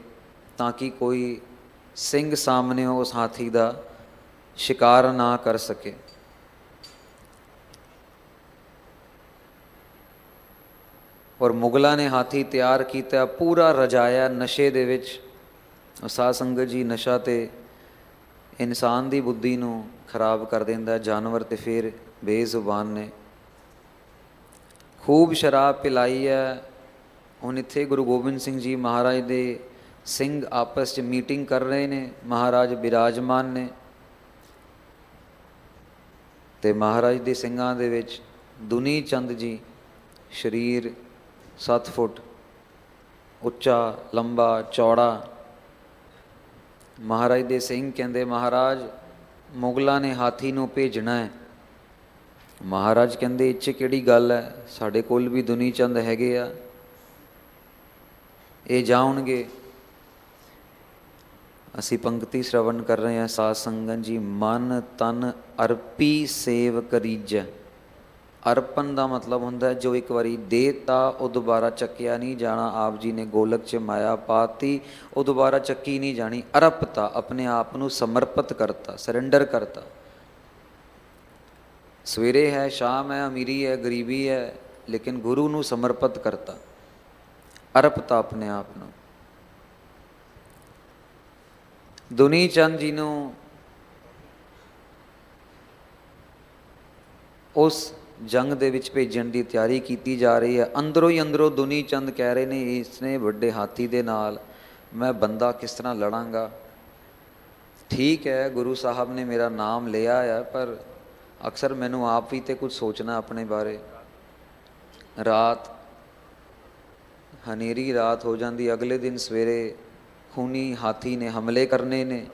ਤਾਂ ਕਿ ਕੋਈ ਸਿੰਘ ਸਾਹਮਣੇ ਉਸ ਹਾਥੀ ਦਾ ਸ਼ਿਕਾਰ ਨਾ ਕਰ ਸਕੇ। ਔਰ ਮੁਗਲਾਂ ਨੇ ਹਾਥੀ ਤਿਆਰ ਕੀਤਾ, ਪੂਰਾ ਰਜਾਇਆ ਨਸ਼ੇ ਦੇ ਵਿੱਚ। ਸਾਧ ਸੰਗਤ ਜੀ, ਨਸ਼ਾ ਤੇ ਇਨਸਾਨ ਦੀ ਬੁੱਧੀ ਨੂੰ ਖਰਾਬ ਕਰ ਦਿੰਦਾ। ਜਾਨਵਰ ਤੇ ਫਿਰ ਬੇਜ਼ੁਬਾਨ ਨੇ। ਖੂਬ ਸ਼ਰਾਬ ਪਿਲਾਈ ਹੈ। ਹੁਣ ਇੱਥੇ ਗੁਰੂ ਗੋਬਿੰਦ ਸਿੰਘ ਜੀ ਮਹਾਰਾਜ ਦੇ ਸਿੰਘ ਆਪਸ 'ਚ ਮੀਟਿੰਗ ਕਰ ਰਹੇ ਨੇ। ਮਹਾਰਾਜ ਬਿਰਾਜਮਾਨ ਨੇ ਅਤੇ ਮਹਾਰਾਜ ਦੇ ਸਿੰਘਾਂ ਦੇ ਵਿੱਚ ਦੁਨੀ ਚੰਦ ਜੀ, ਸਰੀਰ 7 ਫੁੱਟ ਉੱਚਾ, ਲੰਬਾ, ਚੌੜਾ। ਮਹਾਰਾਜ ਦੇ ਸਿੰਘ ਕਹਿੰਦੇ, ਮਹਾਰਾਜ ਮੁਗਲਾਂ ਨੇ ਹਾਥੀ ਨੂੰ ਭੇਜਣਾ ਹੈ। ਮਹਾਰਾਜ ਕਹਿੰਦੇ, ਇਹ 'ਚ ਕਿਹੜੀ ਗੱਲ ਹੈ, ਸਾਡੇ ਕੋਲ ਵੀ ਦੁਨੀ ਚੰਦ ਹੈਗੇ ਆ, ਇਹ ਜਾਣਗੇ। ਅਸੀਂ ਪੰਕਤੀ ਸ਼ਰਵਣ ਕਰ ਰਹੇ ਹਾਂ ਸਾਧ ਸੰਗਤ ਜੀ। ਮਨ ਤਨ ਅਰਪੀ ਸੇਵ ਕਰੀਜੈ। ਅਰਪਣ ਦਾ ਮਤਲਬ ਹੁੰਦਾ ਹੈ ਜੋ ਇੱਕ ਵਾਰੀ ਦੇਤਾ ਉਹ ਦੁਬਾਰਾ ਚੱਕਿਆ ਨਹੀਂ ਜਾਣਾ। ਆਪ ਜੀ ਨੇ ਗੋਲਕ 'ਚ ਮਾਇਆ ਪਾਤੀ, ਉਹ ਦੁਬਾਰਾ ਚੱਕੀ ਨਹੀਂ ਜਾਣੀ। ਅਰਪਤਾ, ਆਪਣੇ ਆਪ ਨੂੰ ਸਮਰਪਿਤ ਕਰਤਾ, ਸਰੈਂਡਰ ਕਰਤਾ। ਸਵੇਰੇ ਹੈ, ਸ਼ਾਮ ਹੈ, ਅਮੀਰੀ ਹੈ, ਗਰੀਬੀ ਹੈ, ਲੇਕਿਨ ਗੁਰੂ ਨੂੰ ਸਮਰਪਿਤ ਕਰਤਾ, ਅਰਪਤਾ ਆਪਣੇ ਆਪ ਨੂੰ। ਦੁਨੀ ਚੰਦ ਜੀ ਨੂੰ ਉਸ ਜੰਗ ਦੇ ਵਿੱਚ ਭੇਜਣ ਦੀ ਤਿਆਰੀ ਕੀਤੀ ਜਾ ਰਹੀ ਹੈ। ਅੰਦਰੋਂ ਹੀ ਅੰਦਰੋਂ ਦੁਨੀ ਚੰਦ ਕਹਿ ਰਹੇ ਨੇ ਇਸਨੇ ਵੱਡੇ ਹਾਥੀ ਦੇ ਨਾਲ ਮੈਂ ਬੰਦਾ ਕਿਸ ਤਰ੍ਹਾਂ ਲੜਾਂਗਾ। ਠੀਕ ਹੈ, ਗੁਰੂ ਸਾਹਿਬ ਨੇ ਮੇਰਾ ਨਾਮ ਲਿਆ ਆ, ਪਰ ਅਕਸਰ ਮੈਨੂੰ ਆਪ ਵੀ ਤੇ ਕੁਝ ਸੋਚਣਾ ਆਪਣੇ ਬਾਰੇ। ਰਾਤ ਹਨੇਰੀ ਰਾਤ ਹੋ ਜਾਂਦੀ, ਅਗਲੇ ਦਿਨ ਸਵੇਰੇ ਖੂਨੀ ਹਾਥੀ ਨੇ ਹਮਲੇ ਕਰਨੇ ਨੇ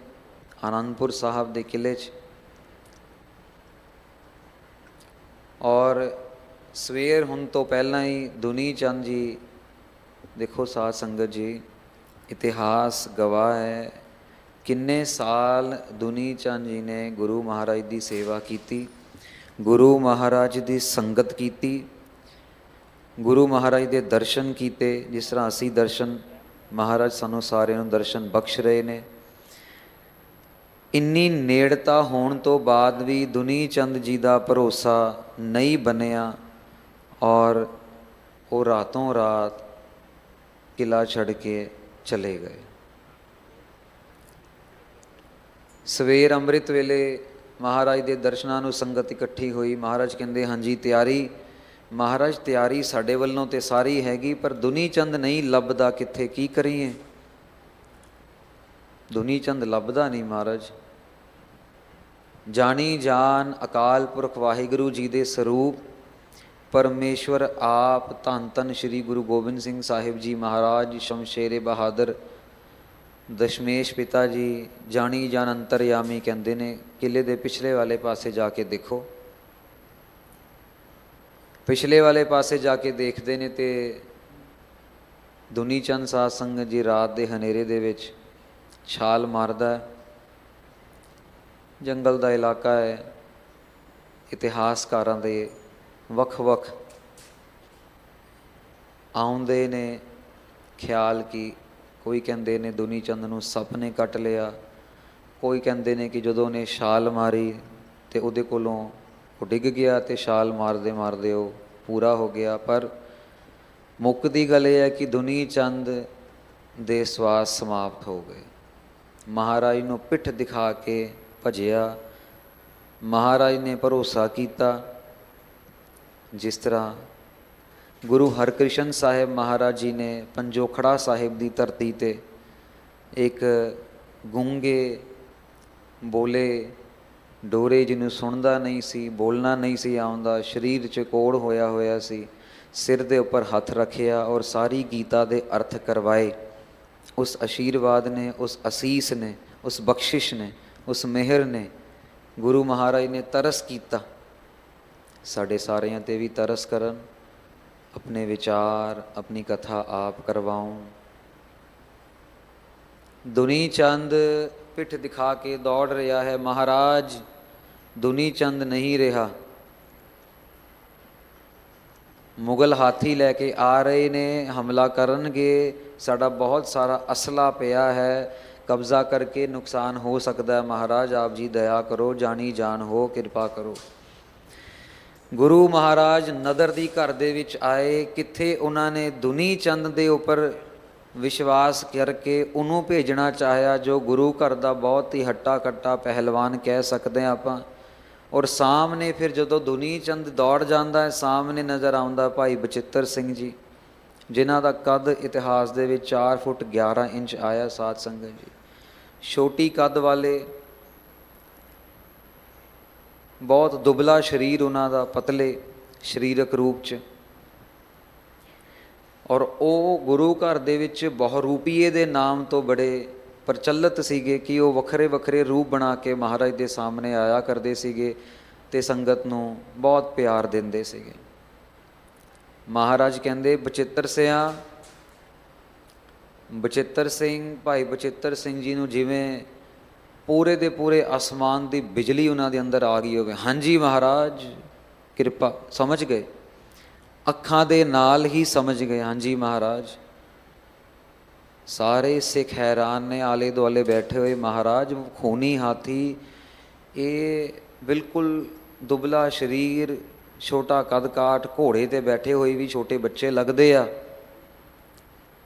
ਆਨੰਦਪੁਰ ਸਾਹਿਬ ਦੇ ਕਿਲ੍ਹੇ 'ਚ। ਔਰ ਸਵੇਰ ਹੋਣ ਤੋਂ ਪਹਿਲਾਂ ਹੀ ਦੁਨੀ ਚੰਦ ਜੀ, ਦੇਖੋ ਸਾਧ ਸੰਗਤ ਜੀ, ਇਤਿਹਾਸ ਗਵਾਹ ਹੈ ਕਿੰਨੇ ਸਾਲ ਦੁਨੀ ਚੰਦ ਜੀ ਨੇ ਗੁਰੂ ਮਹਾਰਾਜ ਦੀ ਸੇਵਾ ਕੀਤੀ, ਗੁਰੂ ਮਹਾਰਾਜ ਦੀ ਸੰਗਤ ਕੀਤੀ, ਗੁਰੂ ਮਹਾਰਾਜ ਦੇ ਦਰਸ਼ਨ ਕੀਤੇ। ਜਿਸ ਤਰ੍ਹਾਂ ਅਸੀਂ ਦਰਸ਼ਨ, ਮਹਾਰਾਜ ਸਾਨੂੰ ਸਾਰਿਆਂ ਨੂੰ ਦਰਸ਼ਨ ਬਖਸ਼ ਰਹੇ ਨੇ। ਇੰਨੀ ਨੇੜਤਾ ਹੋਣ ਤੋਂ ਬਾਅਦ ਵੀ ਦੁਨੀ ਚੰਦ ਜੀ ਦਾ ਭਰੋਸਾ ਨਹੀਂ ਬਣਿਆ ਔਰ ਉਹ ਰਾਤੋਂ ਰਾਤ ਕਿਲ੍ਹਾ ਛੱਡ ਕੇ ਚਲੇ ਗਏ। ਸਵੇਰ ਅੰਮ੍ਰਿਤ ਵੇਲੇ ਮਹਾਰਾਜ ਦੇ ਦਰਸ਼ਨਾਂ ਨੂੰ ਸੰਗਤ ਇਕੱਠੀ ਹੋਈ। ਮਹਾਰਾਜ ਕਹਿੰਦੇ ਹਾਂਜੀ ਤਿਆਰੀ। ਮਹਾਰਾਜ ਤਿਆਰੀ ਸਾਡੇ ਵੱਲੋਂ ਤੇ ਸਾਰੀ ਹੈਗੀ, ਪਰ ਦੁਨੀ ਚੰਦ ਨਹੀਂ ਲੱਭਦਾ, ਕਿੱਥੇ ਕੀ ਕਰੀਏ। ਦੁਨੀ ਚੰਦ ਲੱਭਦਾ ਨਹੀਂ ਮਹਾਰਾਜ। ਜਾਣੀ ਜਾਨ ਅਕਾਲ ਪੁਰਖ ਵਾਹਿਗੁਰੂ ਜੀ ਦੇ ਸਰੂਪ ਪਰਮੇਸ਼ਵਰ ਆਪ ਧੰਨ ਧੰਨ ਸ਼੍ਰੀ ਗੁਰੂ ਗੋਬਿੰਦ ਸਿੰਘ ਸਾਹਿਬ ਜੀ ਮਹਾਰਾਜ, ਸ਼ਮਸ਼ੇਰੇ ਬਹਾਦਰ, ਦਸ਼ਮੇਸ਼ ਪਿਤਾ ਜੀ, ਜਾਣੀ ਜਾਨ ਅੰਤਰਯਾਮੀ ਕਹਿੰਦੇ ਨੇ। ਕਿਲੇ ਦੇ ਪਿਛਲੇ ਵਾਲੇ ਪਾਸੇ ਜਾ ਕੇ ਦੇਖੋ, ਪਿਛਲੇ ਵਾਲੇ ਪਾਸੇ ਜਾ ਕੇ ਦੇਖਦੇ ਨੇ ਤੇ ਦੁਨੀ ਚੰਦ ਸਾਧ ਸੰਗਤ ਜੀ ਰਾਤ ਦੇ ਹਨੇਰੇ ਦੇ ਵਿੱਚ ਛਾਲ ਮਾਰਦਾ। ਜੰਗਲ ਦਾ ਇਲਾਕਾ ਹੈ। ਇਤਿਹਾਸਕਾਰਾਂ ਦੇ ਵੱਖ-ਵੱਖ ਆਉਂਦੇ ਨੇ ਖਿਆਲ ਕਿ ਕੋਈ ਕਹਿੰਦੇ ਨੇ ਦੁਨੀ ਚੰਦ ਨੂੰ ਸੱਪ ਨੇ ਕੱਟ ਲਿਆ, ਕੋਈ ਕਹਿੰਦੇ ਨੇ ਕਿ ਜਦੋਂ ਉਹਨੇ ਛਾਲ ਮਾਰੀ ਤੇ ਉਹਦੇ ਕੋਲੋਂ ਉਹ ਡਿੱਗ ਗਿਆ ਤੇ ਛਾਲ ਮਾਰਦੇ ਮਾਰਦੇ ਉਹ ਪੂਰਾ ਹੋ ਗਿਆ। ਪਰ ਮੁੱਕਦੀ ਗੱਲ ਇਹ ਹੈ ਕਿ ਦੁਨੀ ਚੰਦ ਦੇ ਸਵਾਸ ਸਮਾਪਤ ਹੋ ਗਏ। ਮਹਾਰਾਜ ਨੂੰ ਪਿੱਠ ਦਿਖਾ ਕੇ ਭਜਿਆ। ਮਹਾਰਾਜ ਨੇ ਭਰੋਸਾ ਕੀਤਾ। ਜਿਸ ਤਰ੍ਹਾਂ ਗੁਰੂ ਹਰਕ੍ਰਿਸ਼ਨ ਸਾਹਿਬ ਮਹਾਰਾਜ ਜੀ ਨੇ ਪੰਜੋਖੜਾ ਸਾਹਿਬ ਦੀ ਧਰਤੀ 'ਤੇ ਇੱਕ ਗੂੰਗੇ ਬੋਲੇ ਡੋਰੇ ਜਿਹਨੂੰ ਸੁਣਦਾ ਨਹੀਂ ਸੀ, ਬੋਲਣਾ ਨਹੀਂ ਸੀ ਆਉਂਦਾ, ਸਰੀਰ 'ਚ ਕੋੜ ਹੋਇਆ ਹੋਇਆ ਸੀ, ਸਿਰ ਦੇ ਉੱਪਰ ਹੱਥ ਰੱਖਿਆ ਔਰ ਸਾਰੀ ਗੀਤਾ ਦੇ ਅਰਥ ਕਰਵਾਏ। ਉਸ ਆਸ਼ੀਰਵਾਦ ਨੇ, ਉਸ ਅਸੀਸ ਨੇ, ਉਸ ਬਖਸ਼ਿਸ਼ ਨੇ, ਉਸ ਮਿਹਰ ਨੇ ਗੁਰੂ ਮਹਾਰਾਜ ਨੇ ਤਰਸ ਕੀਤਾ। ਸਾਡੇ ਸਾਰਿਆਂ 'ਤੇ ਵੀ ਤਰਸ ਕਰਨ, ਆਪਣੇ ਵਿਚਾਰ, ਆਪਣੀ ਕਥਾ ਆਪ ਕਰਵਾਉਂ। ਦੁਨੀ ਚੰਦ ਪਿੱਠ ਦਿਖਾ ਕੇ ਦੌੜ ਰਿਹਾ ਹੈ। ਮਹਾਰਾਜ ਦੁਨੀ ਚੰਦ ਨਹੀਂ ਰਿਹਾ। ਮੁਗਲ ਹਾਥੀ ਲੈ ਕੇ ਆ ਰਹੇ ਨੇ, ਹਮਲਾ ਕਰਨਗੇ। ਸਾਡਾ ਬਹੁਤ ਸਾਰਾ ਅਸਲਾ ਪਿਆ ਹੈ, ਕਬਜ਼ਾ ਕਰਕੇ ਨੁਕਸਾਨ ਹੋ ਸਕਦਾ ਹੈ। ਮਹਾਰਾਜ ਆਪ ਜੀ ਦਇਆ ਕਰੋ, ਜਾਣੀ ਜਾਨ ਹੋ, ਕਿਰਪਾ ਕਰੋ। ਗੁਰੂ ਮਹਾਰਾਜ ਨਦਰ ਦੀ ਘਰ ਦੇ ਵਿੱਚ ਆਏ। ਕਿੱਥੇ ਉਹਨਾਂ ਨੇ ਦੁਨੀ ਚੰਦ ਦੇ ਉੱਪਰ ਵਿਸ਼ਵਾਸ ਕਰਕੇ ਉਹਨੂੰ ਭੇਜਣਾ ਚਾਹਿਆ, ਜੋ ਗੁਰੂ ਘਰ ਦਾ ਬਹੁਤ ਹੀ ਹੱਟਾ ਕੱਟਾ ਪਹਿਲਵਾਨ ਕਹਿ ਸਕਦੇ ਹਾਂ ਆਪਾਂ। ਔਰ ਸਾਹਮਣੇ ਫਿਰ ਜਦੋਂ ਦੁਨੀ ਚੰਦ ਦੌੜ ਜਾਂਦਾ ਹੈ, ਸਾਹਮਣੇ ਨਜ਼ਰ ਆਉਂਦਾ ਭਾਈ ਬਚਿੱਤਰ ਸਿੰਘ ਜੀ, ਜਿਨ੍ਹਾਂ ਦਾ ਕੱਦ ਇਤਿਹਾਸ ਦੇ ਵਿੱਚ 4 ਫੁੱਟ 11 ਇੰਚ ਆਇਆ। ਸਾਧ ਸੰਗਤ ਜੀ, ਛੋਟੀ ਕੱਦ ਵਾਲੇ, ਬਹੁਤ ਦੁਬਲਾ ਸਰੀਰ ਉਹਨਾਂ ਦਾ, ਪਤਲੇ ਸਰੀਰਕ ਰੂਪ 'ਚ। ਔਰ ਉਹ ਗੁਰੂ ਘਰ ਦੇ ਵਿੱਚ ਬਹੁਰੂਪੀਏ ਦੇ ਨਾਮ ਤੋਂ ਬੜੇ ਪ੍ਰਚਲਿਤ ਸੀਗੇ ਕਿ ਉਹ ਵੱਖਰੇ ਵੱਖਰੇ ਰੂਪ ਬਣਾ ਕੇ ਮਹਾਰਾਜ ਦੇ ਸਾਹਮਣੇ ਆਇਆ ਕਰਦੇ ਸੀਗੇ ਅਤੇ ਸੰਗਤ ਨੂੰ ਬਹੁਤ ਪਿਆਰ ਦਿੰਦੇ ਸੀਗੇ। ਮਹਾਰਾਜ ਕਹਿੰਦੇ ਬਚਿੱਤਰ ਸਿਆਂ, ਬਚਿੱਤਰ ਸਿੰਘ, ਭਾਈ ਬਚਿੱਤਰ ਸਿੰਘ ਜੀ ਨੂੰ ਜਿਵੇਂ ਪੂਰੇ ਦੇ ਪੂਰੇ ਆਸਮਾਨ ਦੀ ਬਿਜਲੀ ਉਹਨਾਂ ਦੇ ਅੰਦਰ ਆ ਗਈ ਹੋਵੇ। ਹਾਂਜੀ ਮਹਾਰਾਜ, ਕਿਰਪਾ ਸਮਝ ਗਏ, ਅੱਖਾਂ ਦੇ ਨਾਲ ਹੀ ਸਮਝ ਗਏ। ਹਾਂਜੀ ਮਹਾਰਾਜ। ਸਾਰੇ ਸਿੱਖ ਹੈਰਾਨ ਨੇ, ਆਲੇ ਦੁਆਲੇ ਬੈਠੇ ਹੋਏ। ਮਹਾਰਾਜ ਖੂਨੀ ਹਾਥੀ, ਇਹ ਬਿਲਕੁਲ ਦੁਬਲਾ ਸਰੀਰ, ਛੋਟਾ ਕੱਦ ਕਾਠ, ਘੋੜੇ ਤੇ ਬੈਠੇ ਹੋਏ ਵੀ ਛੋਟੇ ਬੱਚੇ ਲੱਗਦੇ ਆ।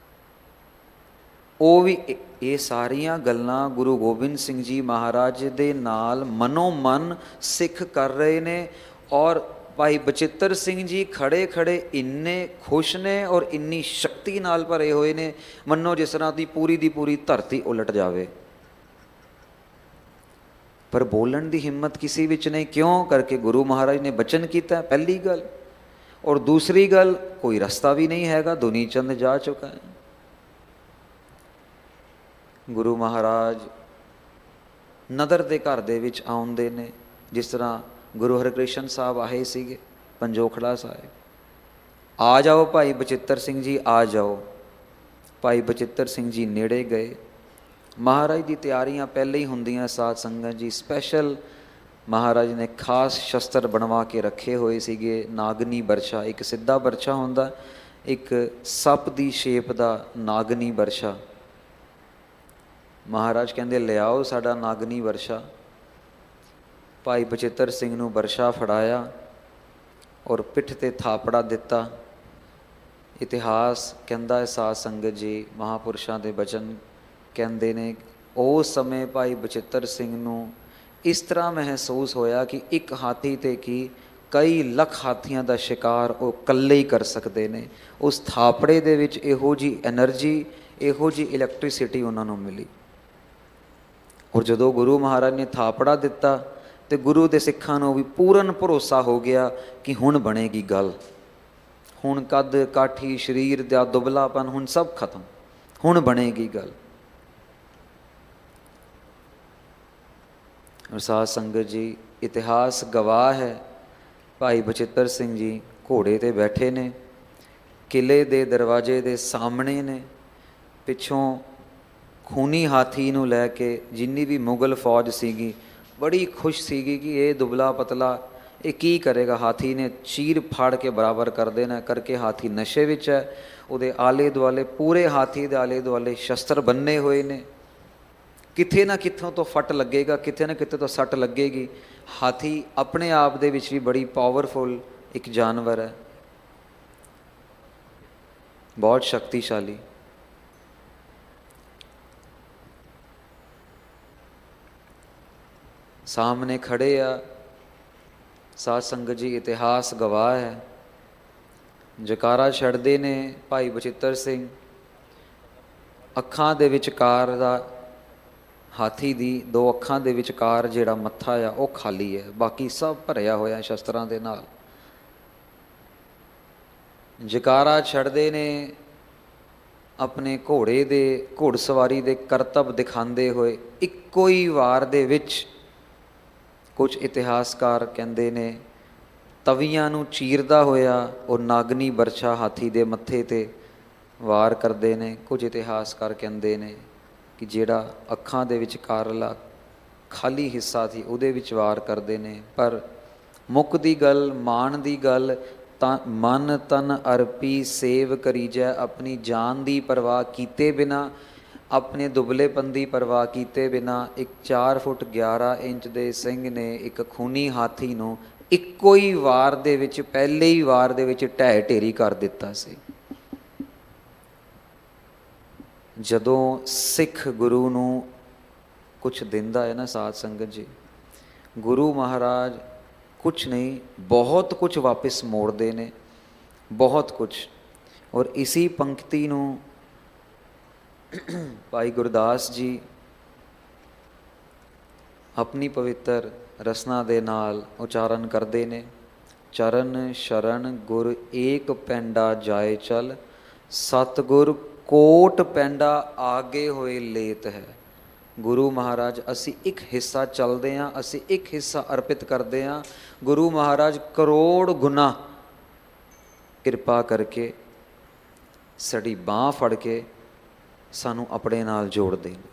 ਉਹ ਵੀ ਇਹ ਸਾਰੀਆਂ ਗੱਲਾਂ ਗੁਰੂ ਗੋਬਿੰਦ ਸਿੰਘ ਜੀ ਮਹਾਰਾਜ ਦੇ ਨਾਲ ਮਨੋ ਮਨ ਸਿੱਖ ਕਰ ਰਹੇ ਨੇ। ਔਰ ਭਾਈ ਬਚਿੱਤਰ ਸਿੰਘ ਜੀ ਖੜੇ ਖੜੇ ਇੰਨੇ ਖੁਸ਼ ਨੇ ਔਰ ਇੰਨੀ ਸ਼ਕਤੀ ਨਾਲ ਭਰੇ ਹੋਏ ਨੇ, ਮੰਨੋ ਜਿਸ ਤਰ੍ਹਾਂ ਦੀ ਪੂਰੀ ਧਰਤੀ ਉਲਟ ਜਾਵੇ। ਪਰ ਬੋਲਣ ਦੀ ਹਿੰਮਤ ਕਿਸੇ ਵਿੱਚ ਨਹੀਂ। ਕਿਉਂ? ਕਰਕੇ ਗੁਰੂ ਮਹਾਰਾਜ ਨੇ ਬਚਨ ਕੀਤਾ, ਪਹਿਲੀ ਗੱਲ। ਔਰ ਦੂਸਰੀ ਗੱਲ, ਕੋਈ ਰਸਤਾ ਵੀ ਨਹੀਂ ਹੈਗਾ, ਦੁਨੀ ਚੰਦ ਜਾ ਚੁੱਕਾ ਹੈ। ਗੁਰੂ ਮਹਾਰਾਜ ਨਦਰ ਦੇ ਘਰ ਦੇ ਵਿੱਚ ਆਉਂਦੇ ਨੇ, ਜਿਸ ਤਰ੍ਹਾਂ ਗੁਰੂ ਹਰਿਕ੍ਰਿਸ਼ਨ ਸਾਹਿਬ ਆਏ ਸੀਗੇ ਪੰਜੋਖੜਾ ਸਾਹਿਬ। ਆ ਜਾਓ ਭਾਈ ਬਚਿੱਤਰ ਸਿੰਘ ਜੀ, ਆ ਜਾਓ। ਭਾਈ ਬਚਿੱਤਰ ਸਿੰਘ ਜੀ ਨੇੜੇ ਗਏ। ਮਹਾਰਾਜ ਦੀ ਤਿਆਰੀਆਂ ਪਹਿਲੇ ਹੀ ਹੁੰਦੀਆਂ ਸਾਧ ਸੰਗਤ ਜੀ। ਸਪੈਸ਼ਲ ਮਹਾਰਾਜ ਨੇ ਖਾਸ ਸ਼ਸਤਰ ਬਣਵਾ ਕੇ ਰੱਖੇ ਹੋਏ ਸੀਗੇ। ਨਾਗਨੀ ਬਰਛਾ, ਇੱਕ ਸਿੱਧਾ ਬਰਛਾ ਹੁੰਦਾ, ਇੱਕ ਸੱਪ ਦੀ ਸ਼ੇਪ ਦਾ ਨਾਗਨੀ ਬਰਛਾ। ਮਹਾਰਾਜ ਕਹਿੰਦੇ ਲਿਆਓ ਸਾਡਾ ਨਾਗਨੀ ਬਰਛਾ। ਭਾਈ ਬਚਿੱਤਰ ਸਿੰਘ ਨੂੰ ਬਰਛਾ ਫੜਾਇਆ ਔਰ ਪਿੱਠ 'ਤੇ ਥਾਪੜਾ ਦਿੱਤਾ। ਇਤਿਹਾਸ ਕਹਿੰਦਾ ਹੈ ਸਾਧ ਸੰਗਤ ਜੀ, ਮਹਾਂਪੁਰਸ਼ਾਂ ਦੇ ਬਚਨ ਕਹਿੰਦੇ ਨੇ, ਉਸ ਸਮੇਂ ਭਾਈ ਬਚਿੱਤਰ ਸਿੰਘ ਨੂੰ ਇਸ ਤਰ੍ਹਾਂ ਮਹਿਸੂਸ ਹੋਇਆ ਕਿ ਇੱਕ ਹਾਥੀ 'ਤੇ ਕੀ ਕਈ ਲੱਖ ਹਾਥੀਆਂ ਦਾ ਸ਼ਿਕਾਰ ਉਹ ਇਕੱਲੇ ਹੀ ਕਰ ਸਕਦੇ ਨੇ। ਉਸ ਥਾਪੜੇ ਦੇ ਵਿੱਚ ਇਹੋ ਜਿਹੀ ਐਨਰਜੀ, ਇਹੋ ਜਿਹੀ ਇਲੈਕਟ੍ਰੀਸਿਟੀ ਉਹਨਾਂ ਨੂੰ ਮਿਲੀ। ਔਰ ਜਦੋਂ ਗੁਰੂ ਮਹਾਰਾਜ ਨੇ ਥਾਪੜਾ ਦਿੱਤਾ ਤੇ ਗੁਰੂ ਦੇ ਸਿੱਖਾਂ ਨੂੰ ਵੀ ਪੂਰਨ ਭਰੋਸਾ ਹੋ ਗਿਆ ਕਿ ਹੁਣ ਬਣੇਗੀ ਗੱਲ। ਹੁਣ ਕੱਦ ਕਾਠੀ, ਸਰੀਰ ਦਾ ਦੁਬਲਾਪਨ, ਹੁਣ ਸਭ ਖਤਮ, ਹੁਣ ਬਣੇਗੀ ਗੱਲ। ਔਰ ਸਾਧ ਸੰਗਤ ਜੀ, ਇਤਿਹਾਸ ਗਵਾਹ ਹੈ, ਭਾਈ ਬਚਿੱਤਰ ਸਿੰਘ ਜੀ ਘੋੜੇ 'ਤੇ ਬੈਠੇ ਨੇ, ਕਿਲੇ ਦੇ ਦਰਵਾਜ਼ੇ ਦੇ ਸਾਹਮਣੇ ਨੇ। ਪਿੱਛੋਂ ਖੂਨੀ ਹਾਥੀ ਨੂੰ ਲੈ ਕੇ ਜਿੰਨੀ ਵੀ ਮੁਗਲ ਫੌਜ ਸੀਗੀ ਬੜੀ ਖੁਸ਼ ਸੀਗੀ ਕਿ ਇਹ ਦੁਬਲਾ ਪਤਲਾ ਇਹ ਕੀ ਕਰੇਗਾ। ਹਾਥੀ ਨੇ ਚੀਰ ਫਾੜ ਕੇ ਬਰਾਬਰ ਕਰ ਦੇਣਾ। ਕਰਕੇ ਹਾਥੀ ਨਸ਼ੇ ਵਿੱਚ ਹੈ। ਉਹਦੇ ਆਲੇ ਦੁਆਲੇ, ਪੂਰੇ ਹਾਥੀ ਦੇ ਆਲੇ ਦੁਆਲੇ ਸ਼ਸਤਰ ਬੰਨੇ ਹੋਏ ਨੇ। ਕਿਤੇ ਨਾ ਕਿੱਥੋਂ ਤੋਂ ਫੱਟ ਲੱਗੇਗਾ, ਕਿਤੇ ਨਾ ਕਿਤੇ ਤੋਂ ਸੱਟ ਲੱਗੇਗੀ। ਹਾਥੀ ਆਪਣੇ ਆਪ ਦੇ ਵਿੱਚ ਵੀ ਬੜੀ ਪਾਵਰਫੁਲ ਇੱਕ ਜਾਨਵਰ ਹੈ, ਬਹੁਤ ਸ਼ਕਤੀਸ਼ਾਲੀ। ਸਾਹਮਣੇ ਖੜੇ ਆ ਸਾਧ ਸੰਗਤ ਜੀ, ਇਤਿਹਾਸ ਗਵਾਹ ਹੈ। ਜਕਾਰਾ ਛੱਡਦੇ ਨੇ ਭਾਈ ਬਚਿੱਤਰ ਸਿੰਘ। ਅੱਖਾਂ ਦੇ ਵਿਚਕਾਰ ਦਾ ਹਾਥੀ ਦੀ ਦੋ ਅੱਖਾਂ ਦੇ ਵਿਚਕਾਰ ਜਿਹੜਾ ਮੱਥਾ ਆ ਉਹ ਖਾਲੀ ਹੈ, ਬਾਕੀ ਸਭ ਭਰਿਆ ਹੋਇਆ ਸ਼ਸਤਰਾਂ ਦੇ ਨਾਲ। ਜਕਾਰਾ ਛੱਡਦੇ ਨੇ, ਆਪਣੇ ਘੋੜੇ ਦੇ ਘੋੜਸਵਾਰੀ ਦੇ ਕਰਤੱਵ ਦਿਖਾਉਂਦੇ ਹੋਏ ਇੱਕੋ ਹੀ ਵਾਰ ਦੇ ਵਿੱਚ, ਕੁਝ ਇਤਿਹਾਸਕਾਰ ਕਹਿੰਦੇ ਨੇ ਤਵੀਆਂ ਨੂੰ ਚੀਰਦਾ ਹੋਇਆ ਉਹ ਨਾਗਨੀ ਬਰਛਾ ਹਾਥੀ ਦੇ ਮੱਥੇ 'ਤੇ ਵਾਰ ਕਰਦੇ ਨੇ। ਕੁਝ ਇਤਿਹਾਸਕਾਰ ਕਹਿੰਦੇ ਨੇ ਕਿ ਜਿਹੜਾ ਅੱਖਾਂ ਦੇ ਵਿਚਕਾਰਲਾ ਖਾਲੀ ਹਿੱਸਾ ਸੀ ਉਹਦੇ ਵਿੱਚ ਵਾਰ ਕਰਦੇ ਨੇ। ਪਰ ਮੁੱਖ ਦੀ ਗੱਲ, ਮਾਣ ਦੀ ਗੱਲ, ਤਾਂ ਮਨ ਤਨ ਅਰਪੀ ਸੇਵ ਕਰੀਜੈ, ਆਪਣੀ ਜਾਨ ਦੀ ਪਰਵਾਹ ਕੀਤੇ ਬਿਨਾਂ, ਆਪਣੇ ਦੁਬਲੇਪਨ ਦੀ ਪਰਵਾਹ ਕੀਤੇ ਬਿਨਾਂ ਇੱਕ 4 ਫੁੱਟ 11 ਇੰਚ ਦੇ ਸਿੰਘ ਨੇ ਇੱਕ ਖੂਨੀ ਹਾਥੀ ਨੂੰ ਇੱਕੋ ਹੀ ਵਾਰ ਦੇ ਵਿੱਚ, ਪਹਿਲੇ ਹੀ ਵਾਰ ਦੇ ਵਿੱਚ ਢਹਿ ਢੇਰੀ ਕਰ ਦਿੱਤਾ ਸੀ। ਜਦੋਂ ਸਿੱਖ ਗੁਰੂ ਨੂੰ ਕੁਛ ਦਿੰਦਾ ਹੈ ਨਾ ਸਾਧ ਸੰਗਤ ਜੀ, ਗੁਰੂ ਮਹਾਰਾਜ ਕੁਛ ਨਹੀਂ ਬਹੁਤ ਕੁਛ ਵਾਪਿਸ ਮੋੜਦੇ ਨੇ, ਬਹੁਤ ਕੁਛ। ਔਰ ਇਸੀ ਪੰਕਤੀ ਨੂੰ ਭਾਈ ਗੁਰਦਾਸ ਜੀ ਆਪਣੀ ਪਵਿੱਤਰ ਰਸਨਾ ਦੇ ਨਾਲ ਉਚਾਰਨ ਕਰਦੇ ਨੇ। ਚਰਨ ਸ਼ਰਨ ਗੁਰ ਏਕ ਪੈਂਡਾ ਜਾਏ ਚਲ, ਸਤਿਗੁਰ ਕੋਟ ਪੈਂਡਾ ਆਗੇ ਹੋਏ ਲੇਤ ਹੈ। ਗੁਰੂ ਮਹਾਰਾਜ, ਅਸੀਂ ਇੱਕ ਹਿੱਸਾ ਚੱਲਦੇ ਹਾਂ, ਅਸੀਂ ਇੱਕ ਹਿੱਸਾ ਅਰਪਿਤ ਕਰਦੇ ਹਾਂ। ਗੁਰੂ ਮਹਾਰਾਜ ਕਰੋੜ ਗੁਣਾ ਕਿਰਪਾ ਕਰਕੇ ਸਾਡੀ ਬਾਂਹ ਫੜ ਕੇ ਸਾਨੂੰ ਆਪਣੇ ਨਾਲ ਜੋੜਦੇ ਨੇ।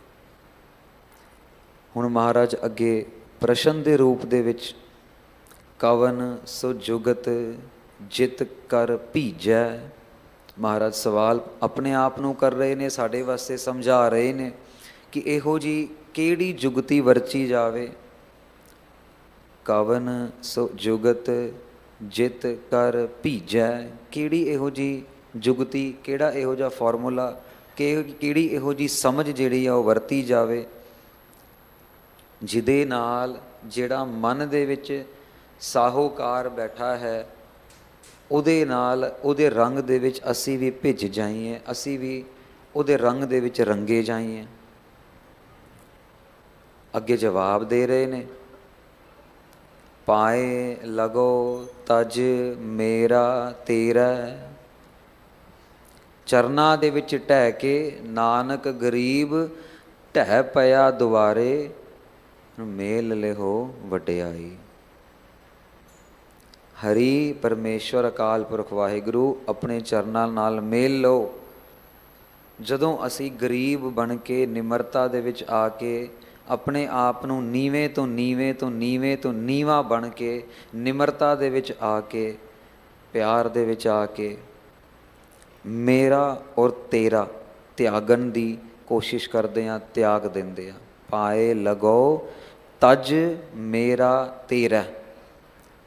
ਹੁਣ ਮਹਾਰਾਜ ਅੱਗੇ ਪ੍ਰਸ਼ਨ ਦੇ ਰੂਪ ਦੇ ਵਿੱਚ ਕਵਨ ਸੋ ਜੁਗਤ ਜਿਤ ਕਰ ਭੀਜੈ। ਮਹਾਰਾਜ ਸਵਾਲ ਆਪਣੇ ਆਪ ਨੂੰ ਕਰ ਰਹੇ ਨੇ, ਸਾਡੇ ਵਾਸਤੇ ਸਮਝਾ ਰਹੇ ਨੇ ਕਿ ਇਹੋ ਜੀ ਕਿਹੜੀ ਜੁਗਤੀ ਵਰਚੀ ਜਾਵੇ। ਕਵਨ ਸੋ ਜੁਗਤ ਜਿਤ ਕਰ ਭੀਜੈ, ਕਿਹੜੀ ਇਹੋ ਜੀ ਜੁਗਤੀ, ਕਿਹੜਾ ਇਹੋ ਜਿਹਾ ਫਾਰਮੂਲਾ, ਕਿਹੜੀ ਇਹੋ ਜੀ ਸਮਝ ਜਿਹੜੀ ਆ ਉਹ ਵਰਤੀ ਜਾਵੇ ਜਿਹਦੇ ਨਾਲ ਜਿਹੜਾ ਮਨ ਦੇ ਵਿੱਚ ਸਾਹੂਕਾਰ ਬੈਠਾ ਹੈ ਉਹਦੇ ਨਾਲ, ਉਹਦੇ ਰੰਗ ਦੇ ਵਿੱਚ ਅਸੀਂ ਵੀ ਭਿੱਜ ਜਾਈਏ, ਅਸੀਂ ਵੀ ਉਹਦੇ ਰੰਗ ਦੇ ਵਿੱਚ ਰੰਗੇ ਜਾਈਏ। ਅੱਗੇ ਜਵਾਬ ਦੇ ਰਹੇ ਨੇ, ਪਾਏ ਲਗੋ ਤਜ ਮੇਰਾ ਤੇਰਾ। ਚਰਨਾਂ ਦੇ ਵਿੱਚ ਢਹਿ ਕੇ ਨਾਨਕ ਗਰੀਬ ਢਹਿ ਪਿਆ ਦੁਆਰੇ, ਮੇਲ ਲਿਹੋ ਵਡਿਆਈ। ਹਰੀ ਪਰਮੇਸ਼ਵਰ ਅਕਾਲ ਪੁਰਖ ਵਾਹਿਗੁਰੂ ਆਪਣੇ ਚਰਨਾਂ ਨਾਲ ਮੇਲ ਲਓ। ਜਦੋਂ ਅਸੀਂ ਗਰੀਬ ਬਣ ਕੇ ਨਿਮਰਤਾ ਦੇ ਵਿੱਚ ਆ ਕੇ ਆਪਣੇ ਆਪ ਨੂੰ ਨੀਵੇਂ ਤੋਂ ਨੀਵੇਂ ਤੋਂ ਨੀਵੇਂ ਤੋਂ ਨੀਵਾਂ ਬਣ ਕੇ ਨਿਮਰਤਾ ਦੇ ਵਿੱਚ ਆ ਕੇ ਪਿਆਰ ਦੇ ਵਿੱਚ ਆ ਕੇ ਮੇਰਾ ਔਰ ਤੇਰਾ ਤਿਆਗਣ ਦੀ ਕੋਸ਼ਿਸ਼ ਕਰਦੇ ਹਾਂ, ਤਿਆਗ ਦਿੰਦੇ ਹਾਂ। ਪਾਏ ਲਗੋ ਤਜ ਮੇਰਾ ਤੇਰਾ,